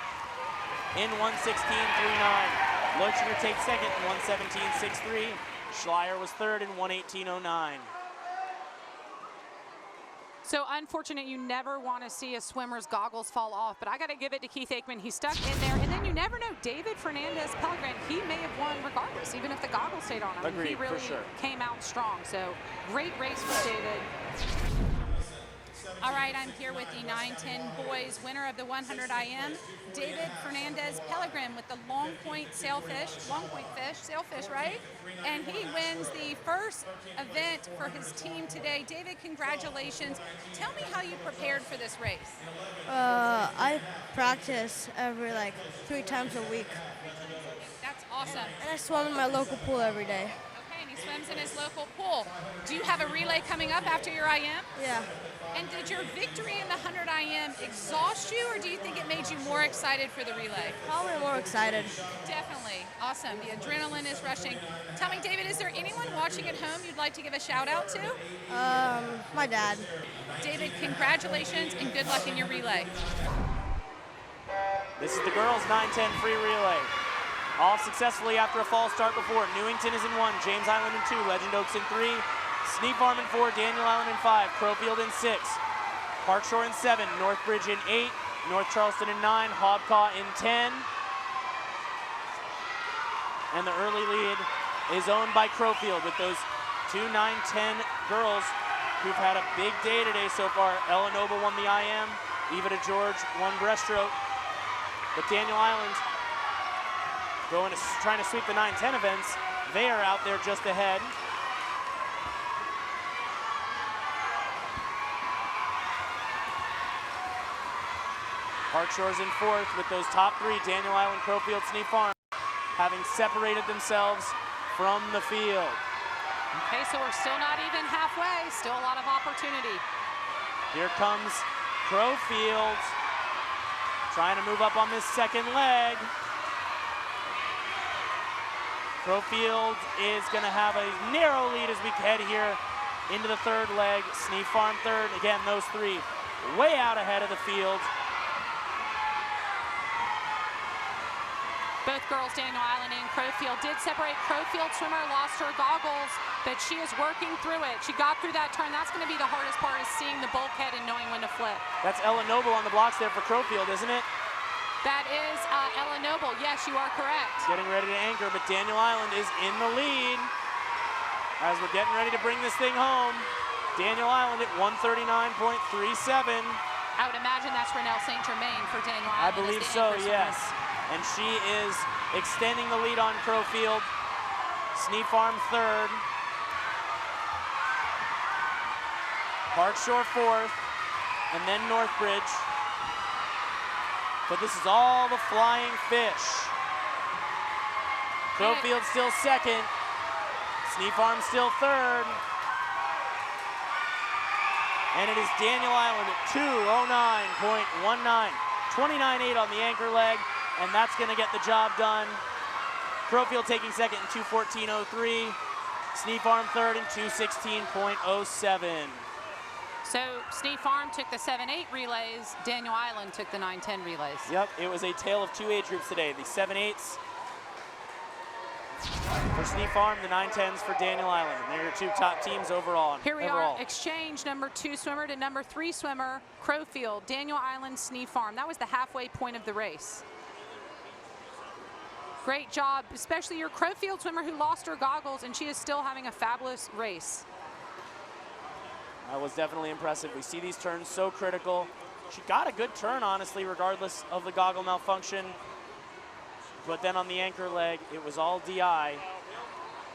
in 1:16.39. Leuchinger takes second in 1:17.63. Schleier was third in 1:18.09. So unfortunate, you never want to see a swimmer's goggles fall off, but I got to give it to Keith Aikman. He stuck in there, and then you never know. David Fernandez Pellegrin, he may have won regardless, even if the goggles stayed on him. Agreed, he really for sure. came out strong. So great race for David. All right, I'm here with the 9-10 boys winner of the 100 IM, David Fernandez Pellegrin with the Long Point sailfish, right? And he wins the first event for his team today. David, congratulations. Tell me how you prepared for this race. I practice every 3 times a week. That's awesome. And I swim in my local pool every day. Okay, and he swims in his local pool. Do you have a relay coming up after your IM? Yeah. And did your victory in the 100 IM exhaust you, or do you think it made you more excited for the relay? Probably more excited. Definitely. Awesome. The adrenaline is rushing. Tell me, David, is there anyone watching at home you'd like to give a shout out to? My dad. David, congratulations and good luck in your relay. This is the girls' 9:10 free relay. All successfully after a false start before. Newington is in 1, James Island in 2, Legend Oaks in 3, Sneak Farm in 4, Daniel Island in 5, Crowfield in 6, Parkshore in 7, Northbridge in 8, North Charleston in 9, Hobcaw in 10. And the early lead is owned by Crowfield with those 2 9-10 girls who've had a big day today so far. Ella Noble won the IM, Eva DeGeorge won breaststroke, but Daniel Island trying to sweep the 9-10 events. They are out there just ahead. Parkshore's in 4th with those top 3, Daniel Island, Crowfield, Sneak Farm, having separated themselves from the field. Okay, so we're still not even halfway. Still a lot of opportunity. Here comes Crowfield trying to move up on this second leg. Crowfield is going to have a narrow lead as we head here into the 3rd leg. Sneak Farm 3rd. Again, those 3 way out ahead of the field. Both girls, Daniel Island and Crowfield, did separate. Crowfield swimmer lost her goggles, but she is working through it. She got through that turn. That's going to be the hardest part, is seeing the bulkhead and knowing when to flip. That's Ella Noble on the blocks there for Crowfield, isn't it? That is Ella Noble. Yes, you are correct. Getting ready to anchor, but Daniel Island is in the lead. as we're getting ready to bring this thing home. Daniel Island at 139.37. I would imagine that's Renelle St. Germain for Daniel Island. I believe so, yes. And she is extending the lead on Crowfield. Sneak Farm third. Park Shore fourth. And then Northbridge. But this is all the flying fish. Crowfield still second. Sneak Farm still third. And it is Daniel Island at 2:09.19. 29.8 on the anchor leg, and that's going to get the job done. Crowfield taking second in 2:14.03. Sneak Farm third in 2:16.07. So Sneak Farm took the 7-8 relays. Daniel Island took the 9-10 relays. Yep, it was a tale of two age groups today. The 7-8s for Sneak Farm, the 9-10s for Daniel Island. And they're your two top teams overall. Here we are, exchange number 2 swimmer to number 3 swimmer, Crowfield, Daniel Island, Sneak Farm. That was the halfway point of the race. Great job, especially your Crowfield swimmer who lost her goggles, and she is still having a fabulous race. That was definitely impressive. We see these turns so critical. She got a good turn, honestly, regardless of the goggle malfunction. But then on the anchor leg, it was all DI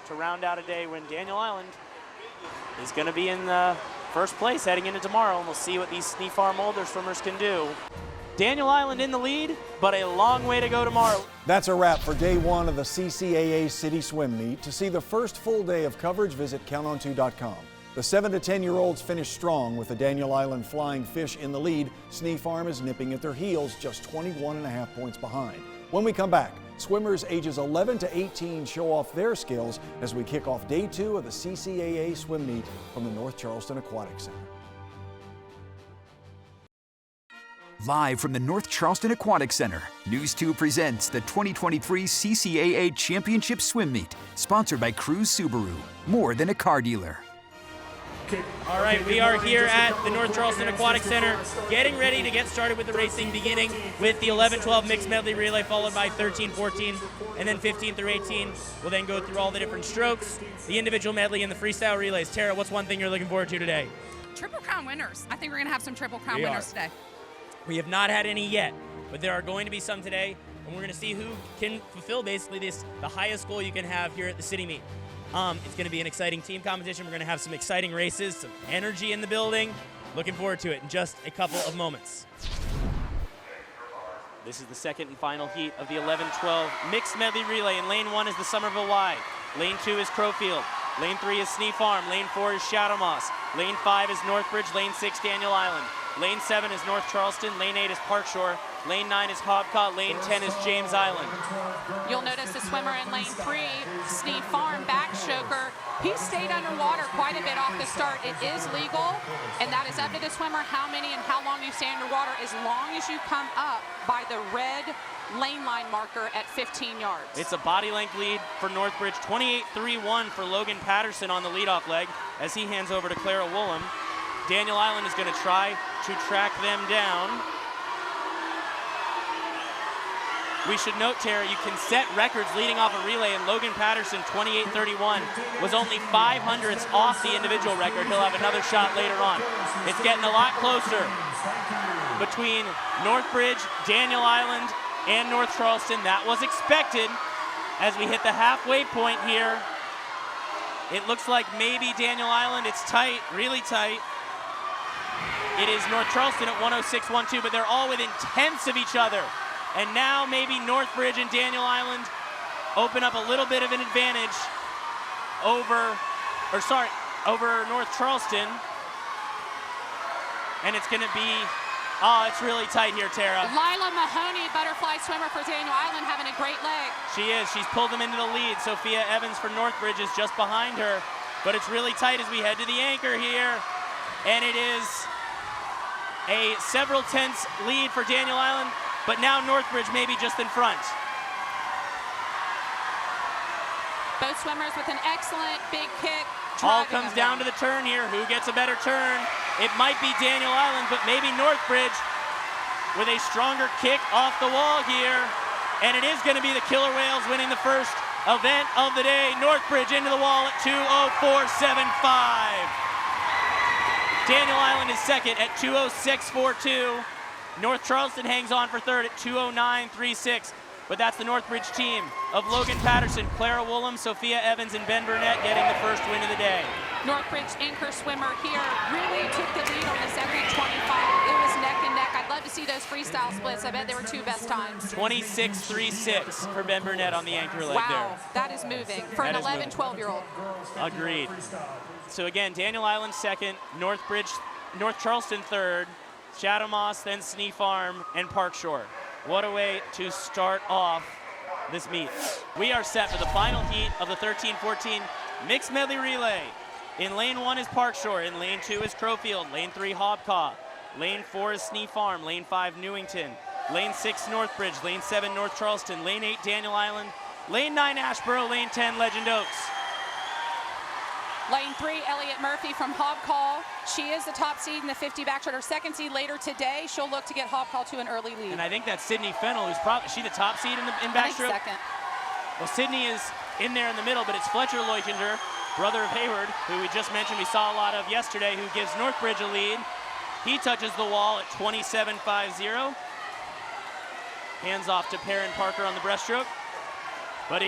to round out a day when Daniel Island is going to be in the first place heading into tomorrow, and we'll see what these Sneak Farm older swimmers can do. Daniel Island in the lead, but a long way to go tomorrow. That's a wrap for day 1 of the CCAA City Swim Meet. To see the first full day of coverage, visit counton2.com. The 7 to 10-year-olds finished strong with the Daniel Island Flying Fish in the lead. Sneak Farm is nipping at their heels, just 21.5 points behind. When we come back, swimmers ages 11 to 18 show off their skills as we kick off day 2 of the CCAA Swim Meet from the North Charleston Aquatic Center. Live from the North Charleston Aquatic Center, News 2 presents the 2023 CCAA Championship Swim Meet, sponsored by Cruise Subaru, more than a car dealer. All right, we are here at the North Charleston Aquatic Center, getting ready to get started with the racing, beginning with the 11-12 mixed medley relay, followed by 13-14, and then 15 through 18. We'll then go through all the different strokes, the individual medley, and the freestyle relays. Tara, what's one thing you're looking forward to today? Triple Crown winners. I think we're going to have some Triple Crown winners today. We have not had any yet, but there are going to be some today, and we're going to see who can fulfill basically the highest goal you can have here at the City Meet. It's going to be an exciting team competition. We're going to have some exciting races, some energy in the building. Looking forward to it in just a couple of moments. This is the second and final heat of the 11-12 mixed medley relay. In lane 1 is the Somerville Y. Lane 2 is Crowfield. Lane 3 is Sneak Farm. Lane 4 is Shadow Moss. Lane 5 is Northbridge. Lane 6, Daniel Island. Lane 7 is North Charleston. Lane 8 is Park Shore. Lane 9 is Hobcott. Lane 10 is James Island. You'll notice the swimmer in lane 3, Sneak Farm, backstroker. He stayed underwater quite a bit off the start. It is legal, and that is up to the swimmer how many and how long you stay underwater, as long as you come up by the red lane line marker at 15 yards. It's a body length lead for Northbridge. 28-3-1 for Logan Patterson on the leadoff leg as he hands over to Clara Woolham. Daniel Island is going to try to track them down. We should note, Tara, you can set records leading off a relay, and Logan Patterson, 28-31, was only 500ths off the individual record. He'll have another shot later on. It's getting a lot closer between Northbridge, Daniel Island, and North Charleston. That was expected as we hit the halfway point here. It looks like maybe Daniel Island, it's tight, really tight. It is North Charleston at 106.12, but they're all within tenths of each other. And now maybe Northbridge and Daniel Island open up a little bit of an advantage over North Charleston. And it's going to be, it's really tight here, Tara. Lila Mahoney, butterfly swimmer for Daniel Island, having a great leg. She is. She's pulled them into the lead. Sophia Evans for Northbridge is just behind her. But it's really tight as we head to the anchor here. And it is a several tenths lead for Daniel Island, but now Northbridge maybe just in front. Both swimmers with an excellent big kick. All comes down to the turn here. Who gets a better turn? It might be Daniel Island, but maybe Northbridge with a stronger kick off the wall here. And it is going to be the Killer Whales winning the first event of the day. Northbridge into the wall at 2:04.75. Daniel Island is second at 2:06.42. North Charleston hangs on for third at 2:09.36. But that's the Northbridge team of Logan Patterson, Clara Woolham, Sophia Evans, and Ben Burnett getting the first win of the day. Northbridge anchor swimmer here really took the lead on the second 25. It was neck and neck. I'd love to see those freestyle splits. I bet they were two best times. 26.36 for Ben Burnett on the anchor leg there. Wow, that is moving for an 11, 12-year-old. Agreed. So again, Daniel Island second, North Charleston third, Shadow Moss, then Snee Farm, and Park Shore. What a way to start off this meet. We are set for the final heat of the 13-14 mixed medley relay. In lane 1 is Park Shore, in lane 2 is Crowfield, lane 3 Hobcaw, lane 4 is Snee Farm, lane 5 Newington, lane 6 Northbridge, lane 7 North Charleston, lane 8 Daniel Island, lane 9 Ashboro, lane 10 Legend Oaks. Lane 3, Elliott Murphy from Hobcaw. She is the top seed in the 50 backstroke. Her second seed later today. She'll look to get Hobcaw to an early lead. And I think that's Sydney Fennell, who's probably, is she the top seed in backstroke? I think second. Well, Sydney is in there in the middle, but it's Fletcher Leuchinger, brother of Hayward, who we just mentioned we saw a lot of yesterday, who gives Northbridge a lead. He touches the wall at 27.50. Hands off to Perrin Parker on the breaststroke. But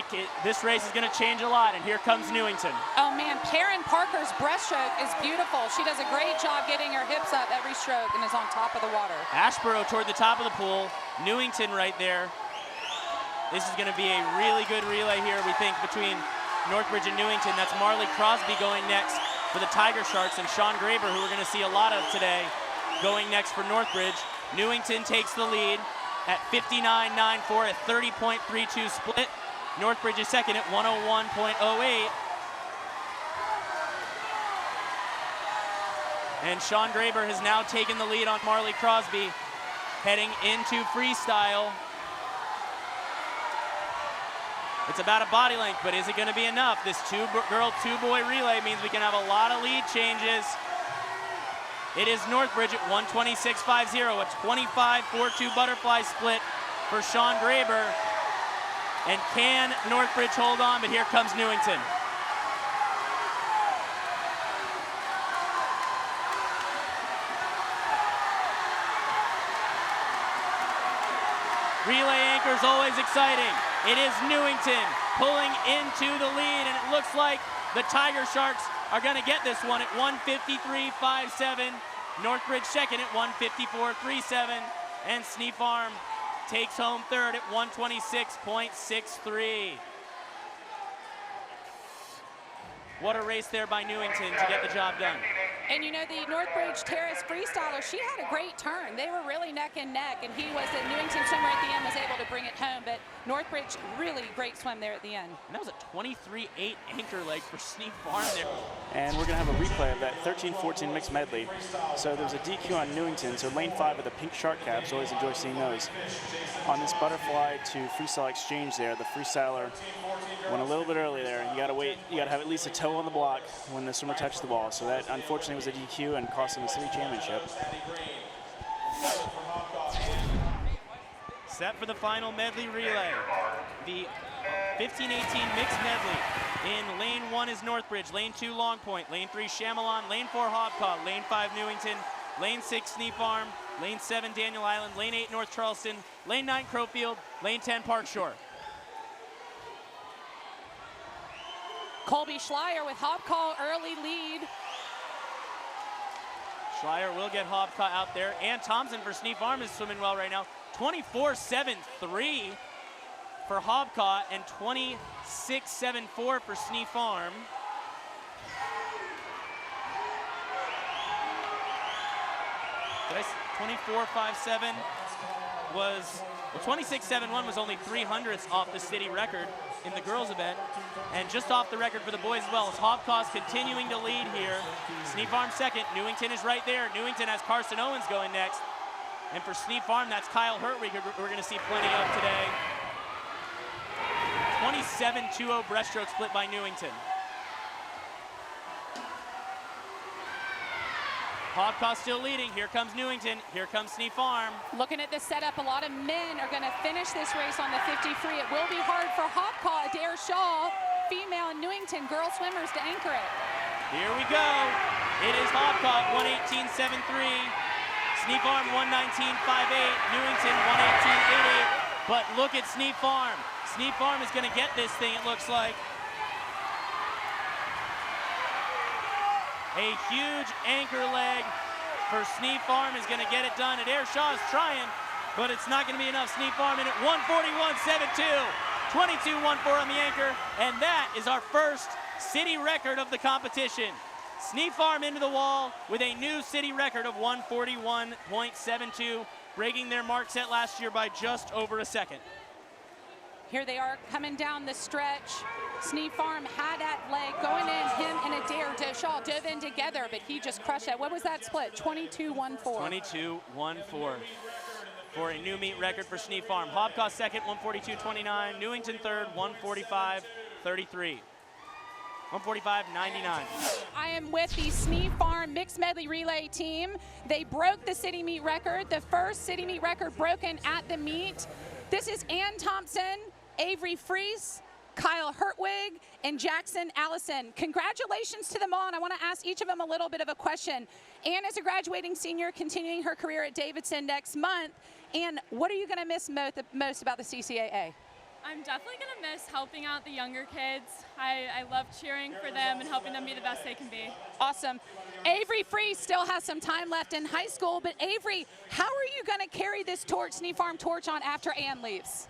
this race is going to change a lot, and here comes Newington. Oh, man, Perrin Parker's breaststroke is beautiful. She does a great job getting her hips up every stroke and is on top of the water. Ashboro toward the top of the pool. Newington right there. This is going to be a really good relay here, we think, between Northbridge and Newington. That's Marley Crosby going next for the Tiger Sharks, and Sean Graber, who we're going to see a lot of today, going next for Northbridge. Newington takes the lead at 59.94, a 30.32 split. Northbridge is second at 101.08. And Sean Graber has now taken the lead on Marley Crosby, heading into freestyle. It's about a body length, but is it going to be enough? This two-girl, two-boy relay means we can have a lot of lead changes. It is Northbridge at 126.50, a 25.42 butterfly split for Sean Graber. And can Northbridge hold on? But here comes Newington. Relay anchor's always exciting. It is Newington pulling into the lead, and it looks like the Tiger Sharks are going to get this one at 153.57. Northbridge second at 154.37, and Snee Farm takes home third at 126.63. What a race there by Newington to get the job done. And you know, the Northbridge Terrace freestyler, she had a great turn. They were really neck and neck, and he was, the Newington swimmer at the end was able to bring it home, but Northbridge, really great swim there at the end. And that was a 23.8 anchor leg for Snee Farm there. And we're gonna have a replay of that 13-14 mixed medley. So there was a DQ on Newington, so lane 5 of the pink shark caps, always enjoy seeing those. On this butterfly to freestyle exchange there, the freestyler went a little bit early there. You gotta wait, you gotta have at least a toe on the block when the swimmer touches the ball. So that unfortunately was a DQ and cost them the city championship. Set for the final medley relay. The 15-18 mixed medley. In lane 1 is Northbridge, lane 2 Long Point, lane 3 Chamelon, lane 4 Hobcaw, lane 5 Newington, lane 6 Snee Farm, lane 7 Daniel Island, lane 8 North Charleston, lane 9 Crowfield, lane 10 Park Shore. Colby Schleier with Hobcaw early lead. Schleier will get Hobcaw out there, and Thompson for Snee Farm is swimming well right now. 24.73 for Hobcaw and 26.74 for Snee Farm. Did I 24.57 was, well, 26.71 was only 300ths off the city record in the girls event, and just off the record for the boys as well. As Hobcaw's continuing to lead here. Snee Farm second, Newington is right there. Newington has Carson Owens going next. And for Snee Farm, that's Kyle Hertwig we're gonna see plenty of today. 27.20 breaststroke split by Newington. Hobcock still leading. Here comes Newington. Here comes Sneef Farm. Looking at the setup, a lot of men are going to finish this race on the 50 free. It will be hard for Hobcock, Adair Shaw, female and Newington girl swimmers to anchor it. Here we go. It is Hobcock 1:18.73. Sneef Farm 1:19.58. Newington 1:18.88. But look at Sneef Farm. Sneef Farm is going to get this thing, it looks like. A huge anchor leg for Sneef Farm is going to get it done. Adair Shaw is trying, but it's not going to be enough. Sneef Farm in at 1:41.72. 22.14 on the anchor, and that is our first city record of the competition. Sneef Farm into the wall with a new city record of 1:41.72, breaking their mark set last year by just over a second. Here they are coming down the stretch. Sneef Farm had that leg going in. Him and Adair Shaw dove in together, but he just crushed that. What was that split? 22.14. 22.14 for a new meet record for Sneef Farm. Hobcock second, 1:42.29. Newington third, 1:45.33. 1:45.99. I am with the Sneef Farm mixed medley relay team. They broke the city meet record, the first city meet record broken at the meet. This is Ann Thompson, Avery Freese, Kyle Hertwig, and Jackson Allison. Congratulations to them all, and I want to ask each of them a little bit of a question. Ann is a graduating senior continuing her career at Davidson next month. And what are you going to miss most about the CCAA? I'm definitely going to miss helping out the younger kids. I love cheering for them and helping them be the best they can be. Awesome. Avery Freese still has some time left in high school, but Avery, how are you going to carry this torch, Sneef Farm torch, on after Ann leaves?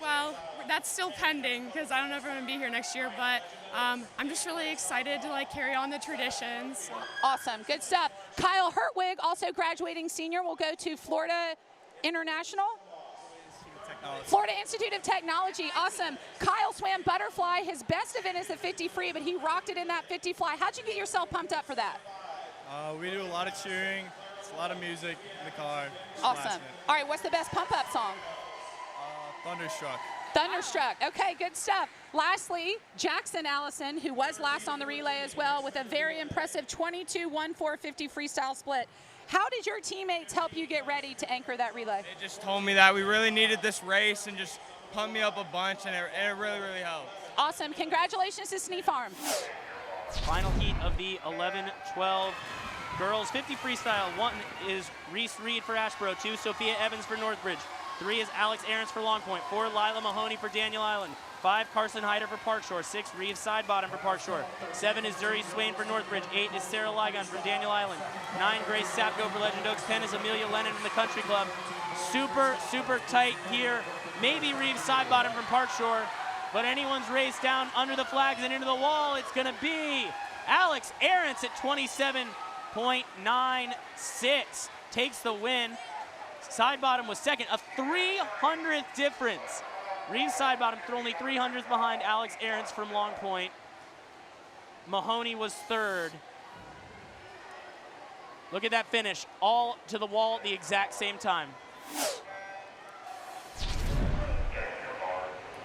Well, that's still pending because I don't know if I'm going to be here next year, but I'm just really excited to carry on the traditions. Awesome, good stuff. Kyle Hertwig, also graduating senior, will go to Florida International. Florida Institute of Technology, awesome. Kyle swam butterfly. His best event is the 50 free, but he rocked it in that 50 fly. How'd you get yourself pumped up for that? We do a lot of cheering. It's a lot of music in the car. Awesome. All right, what's the best pump up song? Thunderstruck. Thunderstruck. Okay, good stuff. Lastly, Jackson Allison, who was last on the relay as well, with a very impressive 22.14.50 freestyle split. How did your teammates help you get ready to anchor that relay? They just told me that we really needed this race and just pumped me up a bunch, and it really, really helped. Awesome. Congratulations to Sneef Farm. Final heat of the 11-12 girls 50 freestyle. 1 is Reese Reed for Ashboro, 2 Sophia Evans for Northbridge, 3 is Alex Ahrens for Long Point, 4 Lila Mahoney for Daniel Island, 5 Carson Hyder for Park Shore, 6 Reeves Sidebottom for Park Shore, 7 is Zuri Swain for Northbridge, 8 is Sarah Ligon from Daniel Island, 9 Grace Sapko for Legend Oaks, 10 is Amelia Lennon from the Country Club. Super, super tight here. Maybe Reeves Sidebottom from Park Shore, but anyone's race down under the flags and into the wall, it's gonna be Alex Ahrens at 27.96, takes the win. Sidebottom was second, a 300th difference. Reeves Sidebottom only 300th behind Alex Ahrens from Long Point. Mahoney was third. Look at that finish, all to the wall at the exact same time.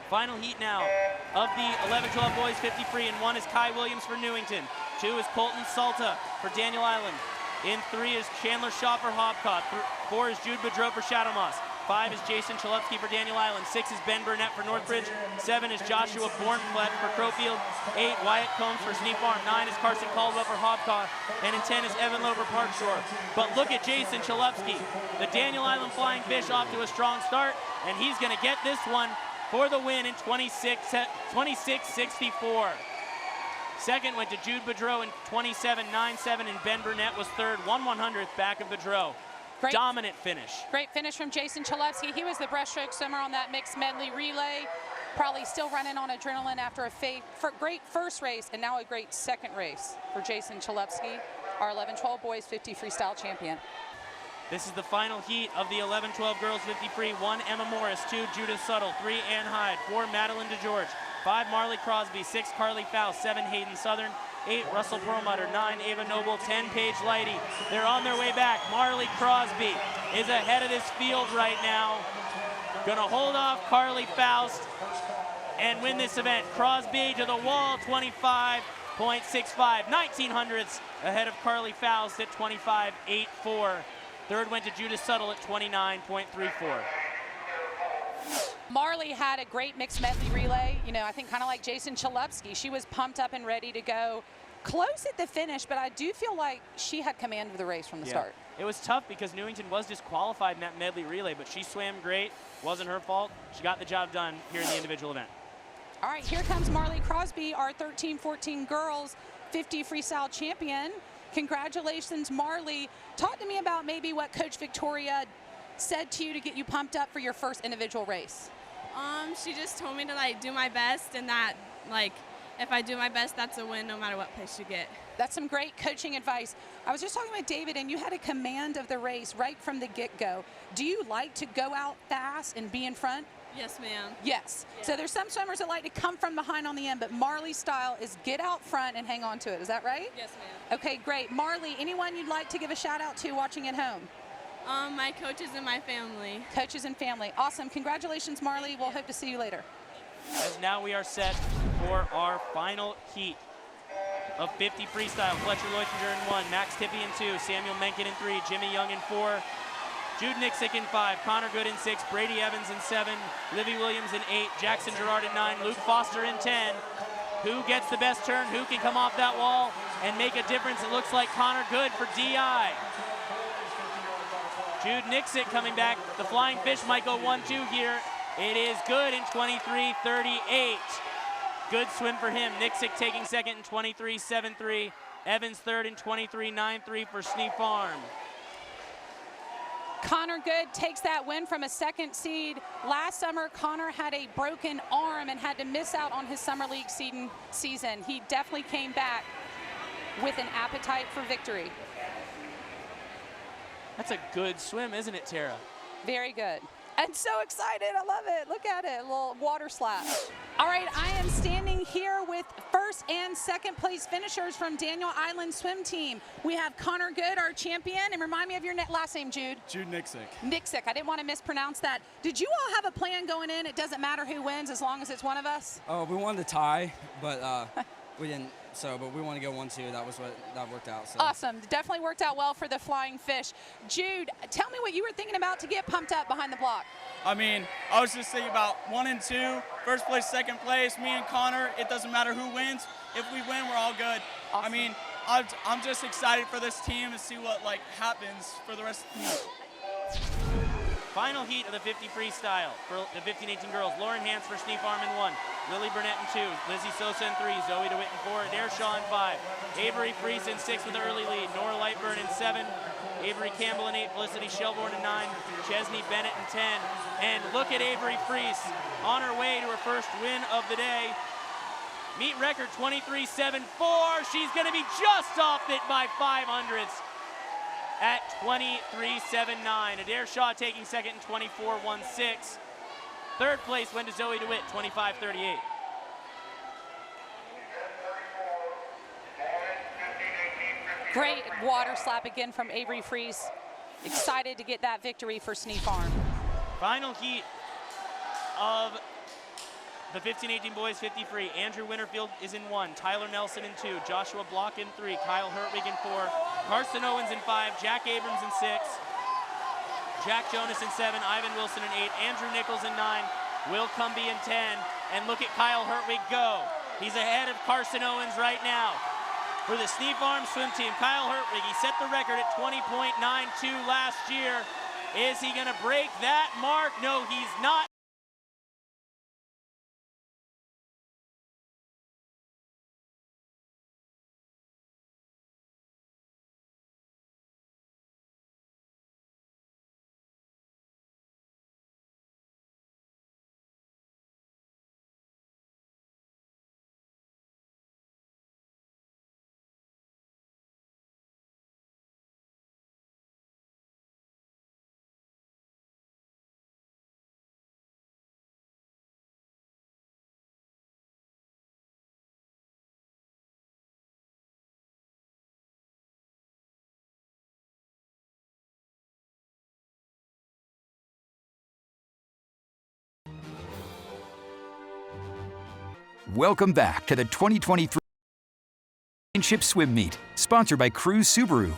Final heat now of the 11-12 boys 50 free, and 1 is Kai Williams for Newington, 2 is Colton Salta for Daniel Island, in 3 is Chandler Shaw for Hobcock, 4 is Jude Boudreau for Shadow Moss, 5 is Jason Chalupsky for Daniel Island, 6 is Ben Burnett for Northbridge, 7 is Joshua Bornflett for Crowfield, 8 Wyatt Combs for Sneef Farm, 9 is Carson Caldwell for Hobcock, and in 10 is Evan Lowe for Park Shore. But look at Jason Chalupsky, the Daniel Island Flying Fish, off to a strong start, and he's going to get this one for the win in 26.64. Second went to Jude Boudreau in 27.97, and Ben Burnett was third, 1/100th back of Boudreau. Great. Dominant finish. Great finish from Jason Chalupsky. He was the breaststroke swimmer on that mixed medley relay. Probably still running on adrenaline after a great first race and now a great second race for Jason Chalupsky, our 11-12 boys 50 freestyle champion. This is the final heat of the 11-12 girls 50 free. 1 Emma Morris, 2 Judith Suttle, 3 Ann Hyde, 4 Madeline DeGeorge, 5 Marley Crosby, 6 Carly Faust, 7 Hayden Southern, 8 Russell Perlmutter, 9 Ava Noble, 10 Paige Lighty. They're on their way back. Marley Crosby is ahead of this field right now. Gonna hold off Carly Faust and win this event. Crosby to the wall, 25, .65, 1900ths ahead of Carly Faust at 25.84. Third went to Judith Suttle at 29.34. Marley had a great mixed medley relay. You know, I think kind of like Jason Chalupsky. She was pumped up and ready to go. Close at the finish, but I do feel like she had command of the race from the start. It was tough because Newington was disqualified in that medley relay, but she swam great. Wasn't her fault. She got the job done here in the individual event. All right, here comes Marley Crosby, our 13-14 girls 50 freestyle champion. Congratulations, Marley. Talk to me about maybe what Coach Victoria said to you to get you pumped up for your first individual race. She just told me to like do my best, and that like if I do my best, that's a win no matter what place you get. That's some great coaching advice. I was just talking with David, and you had a command of the race right from the get-go. Do you like to go out fast and be in front? Yes, ma'am. Yes. Yeah. So there's some swimmers that like to come from behind on the end, but Marley's style is get out front and hang on to it. Is that right? Yes, ma'am. Okay, great. Marley, anyone you'd like to give a shout out to watching at home? My coaches and my family. Coaches and family. Awesome. Congratulations, Marley. We'll hope to see you later. As now we are set for our final heat of 50 freestyle. Fletcher Leuchinger in 1, Max Tippy in 2, Samuel Menken in 3, Jimmy Young in 4, Jude Nixick in 5, Connor Good in 6, Brady Evans in 7, Livy Williams in 8, Jackson Gerard in 9, Luke Foster in 10. Who gets the best turn? Who can come off that wall and make a difference? It looks like Connor Good for DI. Jude Nixick coming back. The Flying Fish might go 1-2 here. It is Good in 23.38. Good swim for him. Nixick taking second in 23.73. Evans third in 23.93 for Snee Farm. Connor Good takes that win from a second seed. Last summer, Connor had a broken arm and had to miss out on his summer league season. He definitely came back with an appetite for victory. That's a good swim, isn't it, Tara? Very good. And so excited, I love it. Look at it, a little water slap. All right, I am standing here with first and second place finishers from Daniel Island swim team. We have Connor Good, our champion, and remind me of your last name, Jude. Jude Nixick. Nixick, I didn't want to mispronounce that. Did you all have a plan going in? It doesn't matter who wins as long as it's one of us? Oh, we wanted to tie, but we didn't. But we want to go 1-2. That worked out. So. Awesome. Definitely worked out well for the Flying Fish. Jude, tell me what you were thinking about to get pumped up behind the block. I mean, I was just thinking about 1 and 2, first place, second place, me and Connor. It doesn't matter who wins. If we win, we're all good. Awesome. I mean, I'm just excited for this team to see what happens for the rest of the team. Final heat of the 50 freestyle for the 15-18 girls. Lauren Hance for Snee Farm in 1, Lily Burnett in 2, Lizzie Sosa in 3, Zoe DeWitt in 4, Adair Shaw in 5, Avery Freese in 6 with the early lead, Nora Lightburn in 7, Avery Campbell in 8, Felicity Shelbourne in 9, Chesney Bennett in 10, and look at Avery Freese on her way to her first win of the day. Meet record 23.74. She's going to be just off it by 500ths. At 23.79. Adair Shaw taking second in 24.16. Third place went to Zoe DeWitt, 25.38. Great water slap again from Avery Freese. Excited to get that victory for Snee Farm. Final heat of the 15-18 boys 50 free. Andrew Winterfield is in 1, Tyler Nelson in 2, Joshua Block in 3, Kyle Hertwig in 4, Carson Owens in 5, Jack Abrams in 6, Jack Jonas in 7, Ivan Wilson in 8, Andrew Nichols in 9, Will Cumbie in 10, and look at Kyle Hertwig go. He's ahead of Carson Owens right now. For the Snee Farm swim team, Kyle Hertwig, he set the record at 20.92 last year. Is he gonna break that mark? No, he's not. Welcome back to the 2023 Championship Swim Meet, sponsored by Cruise Subaru.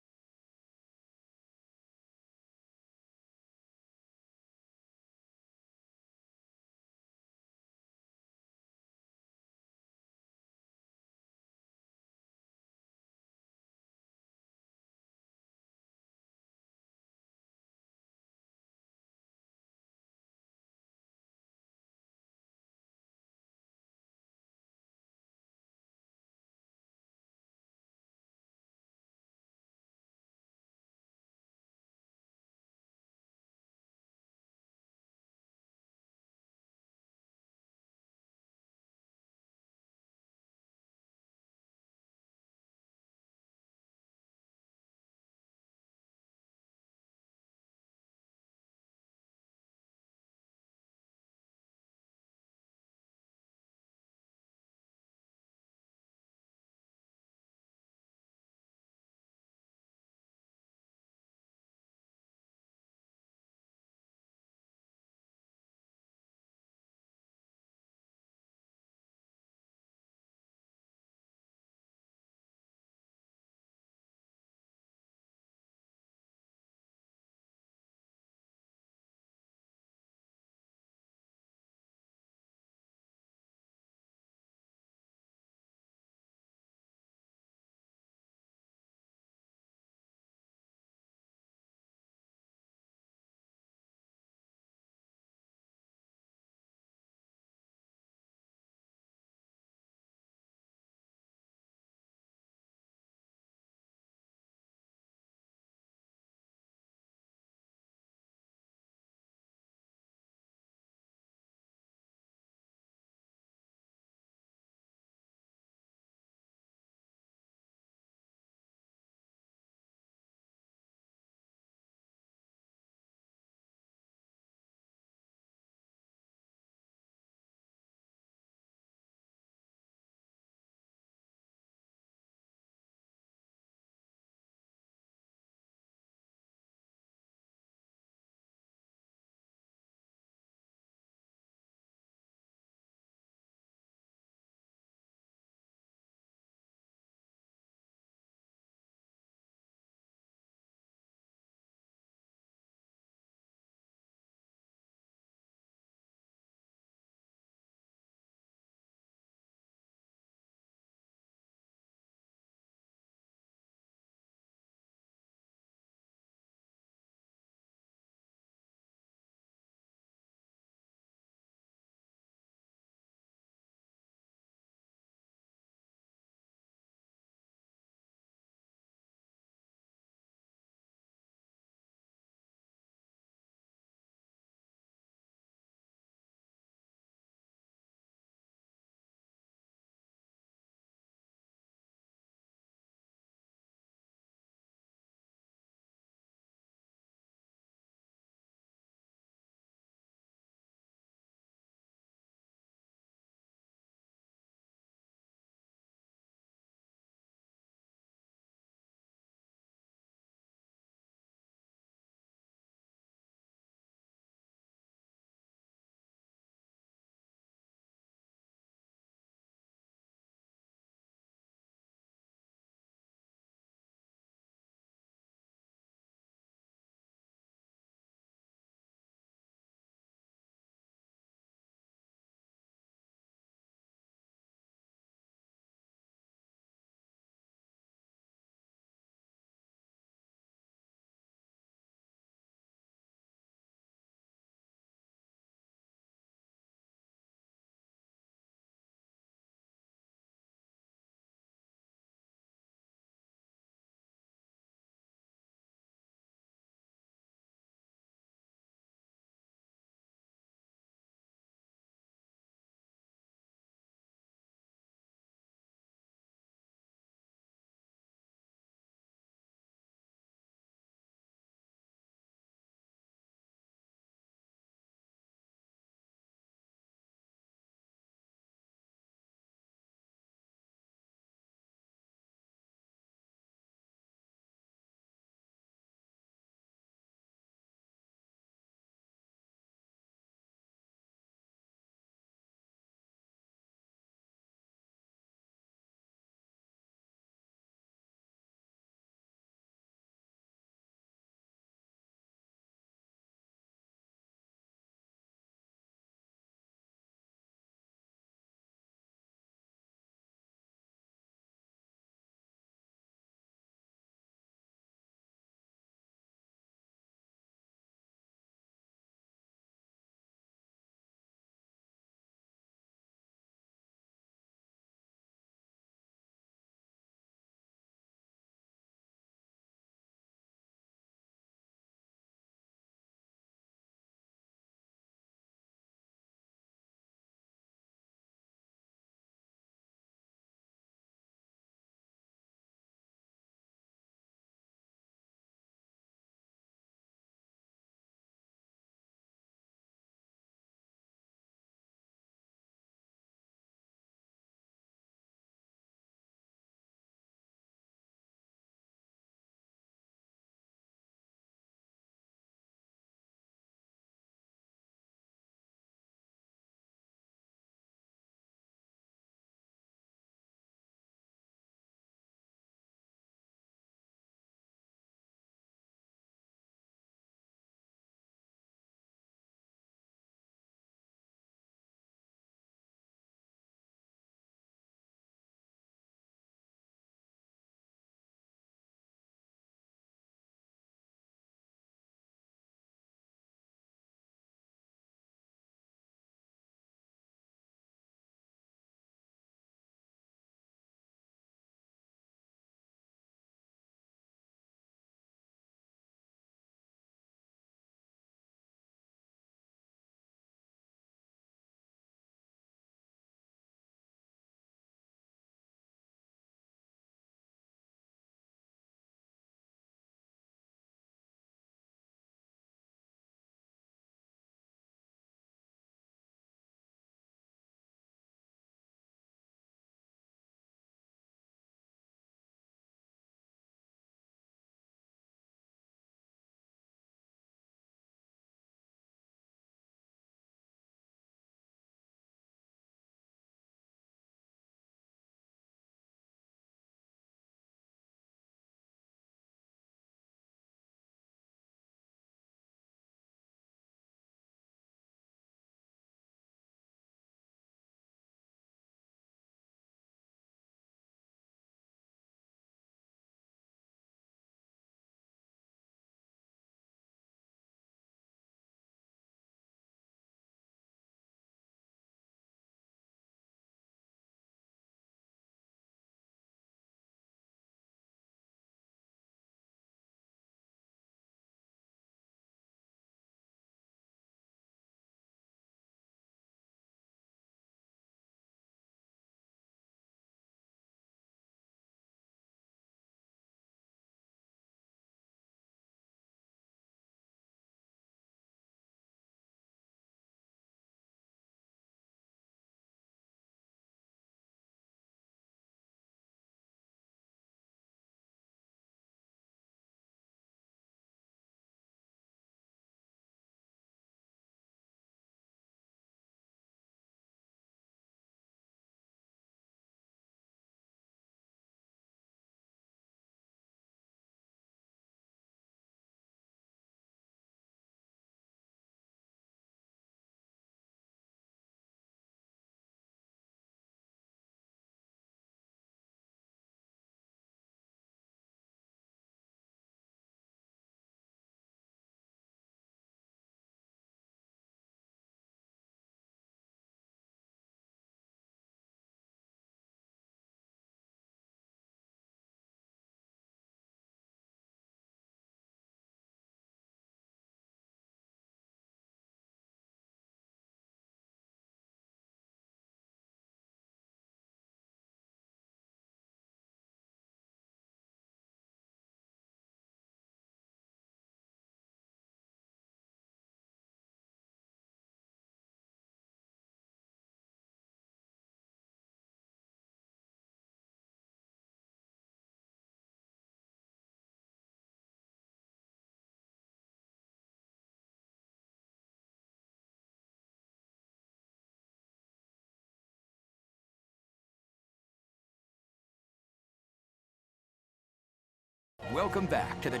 Welcome back to the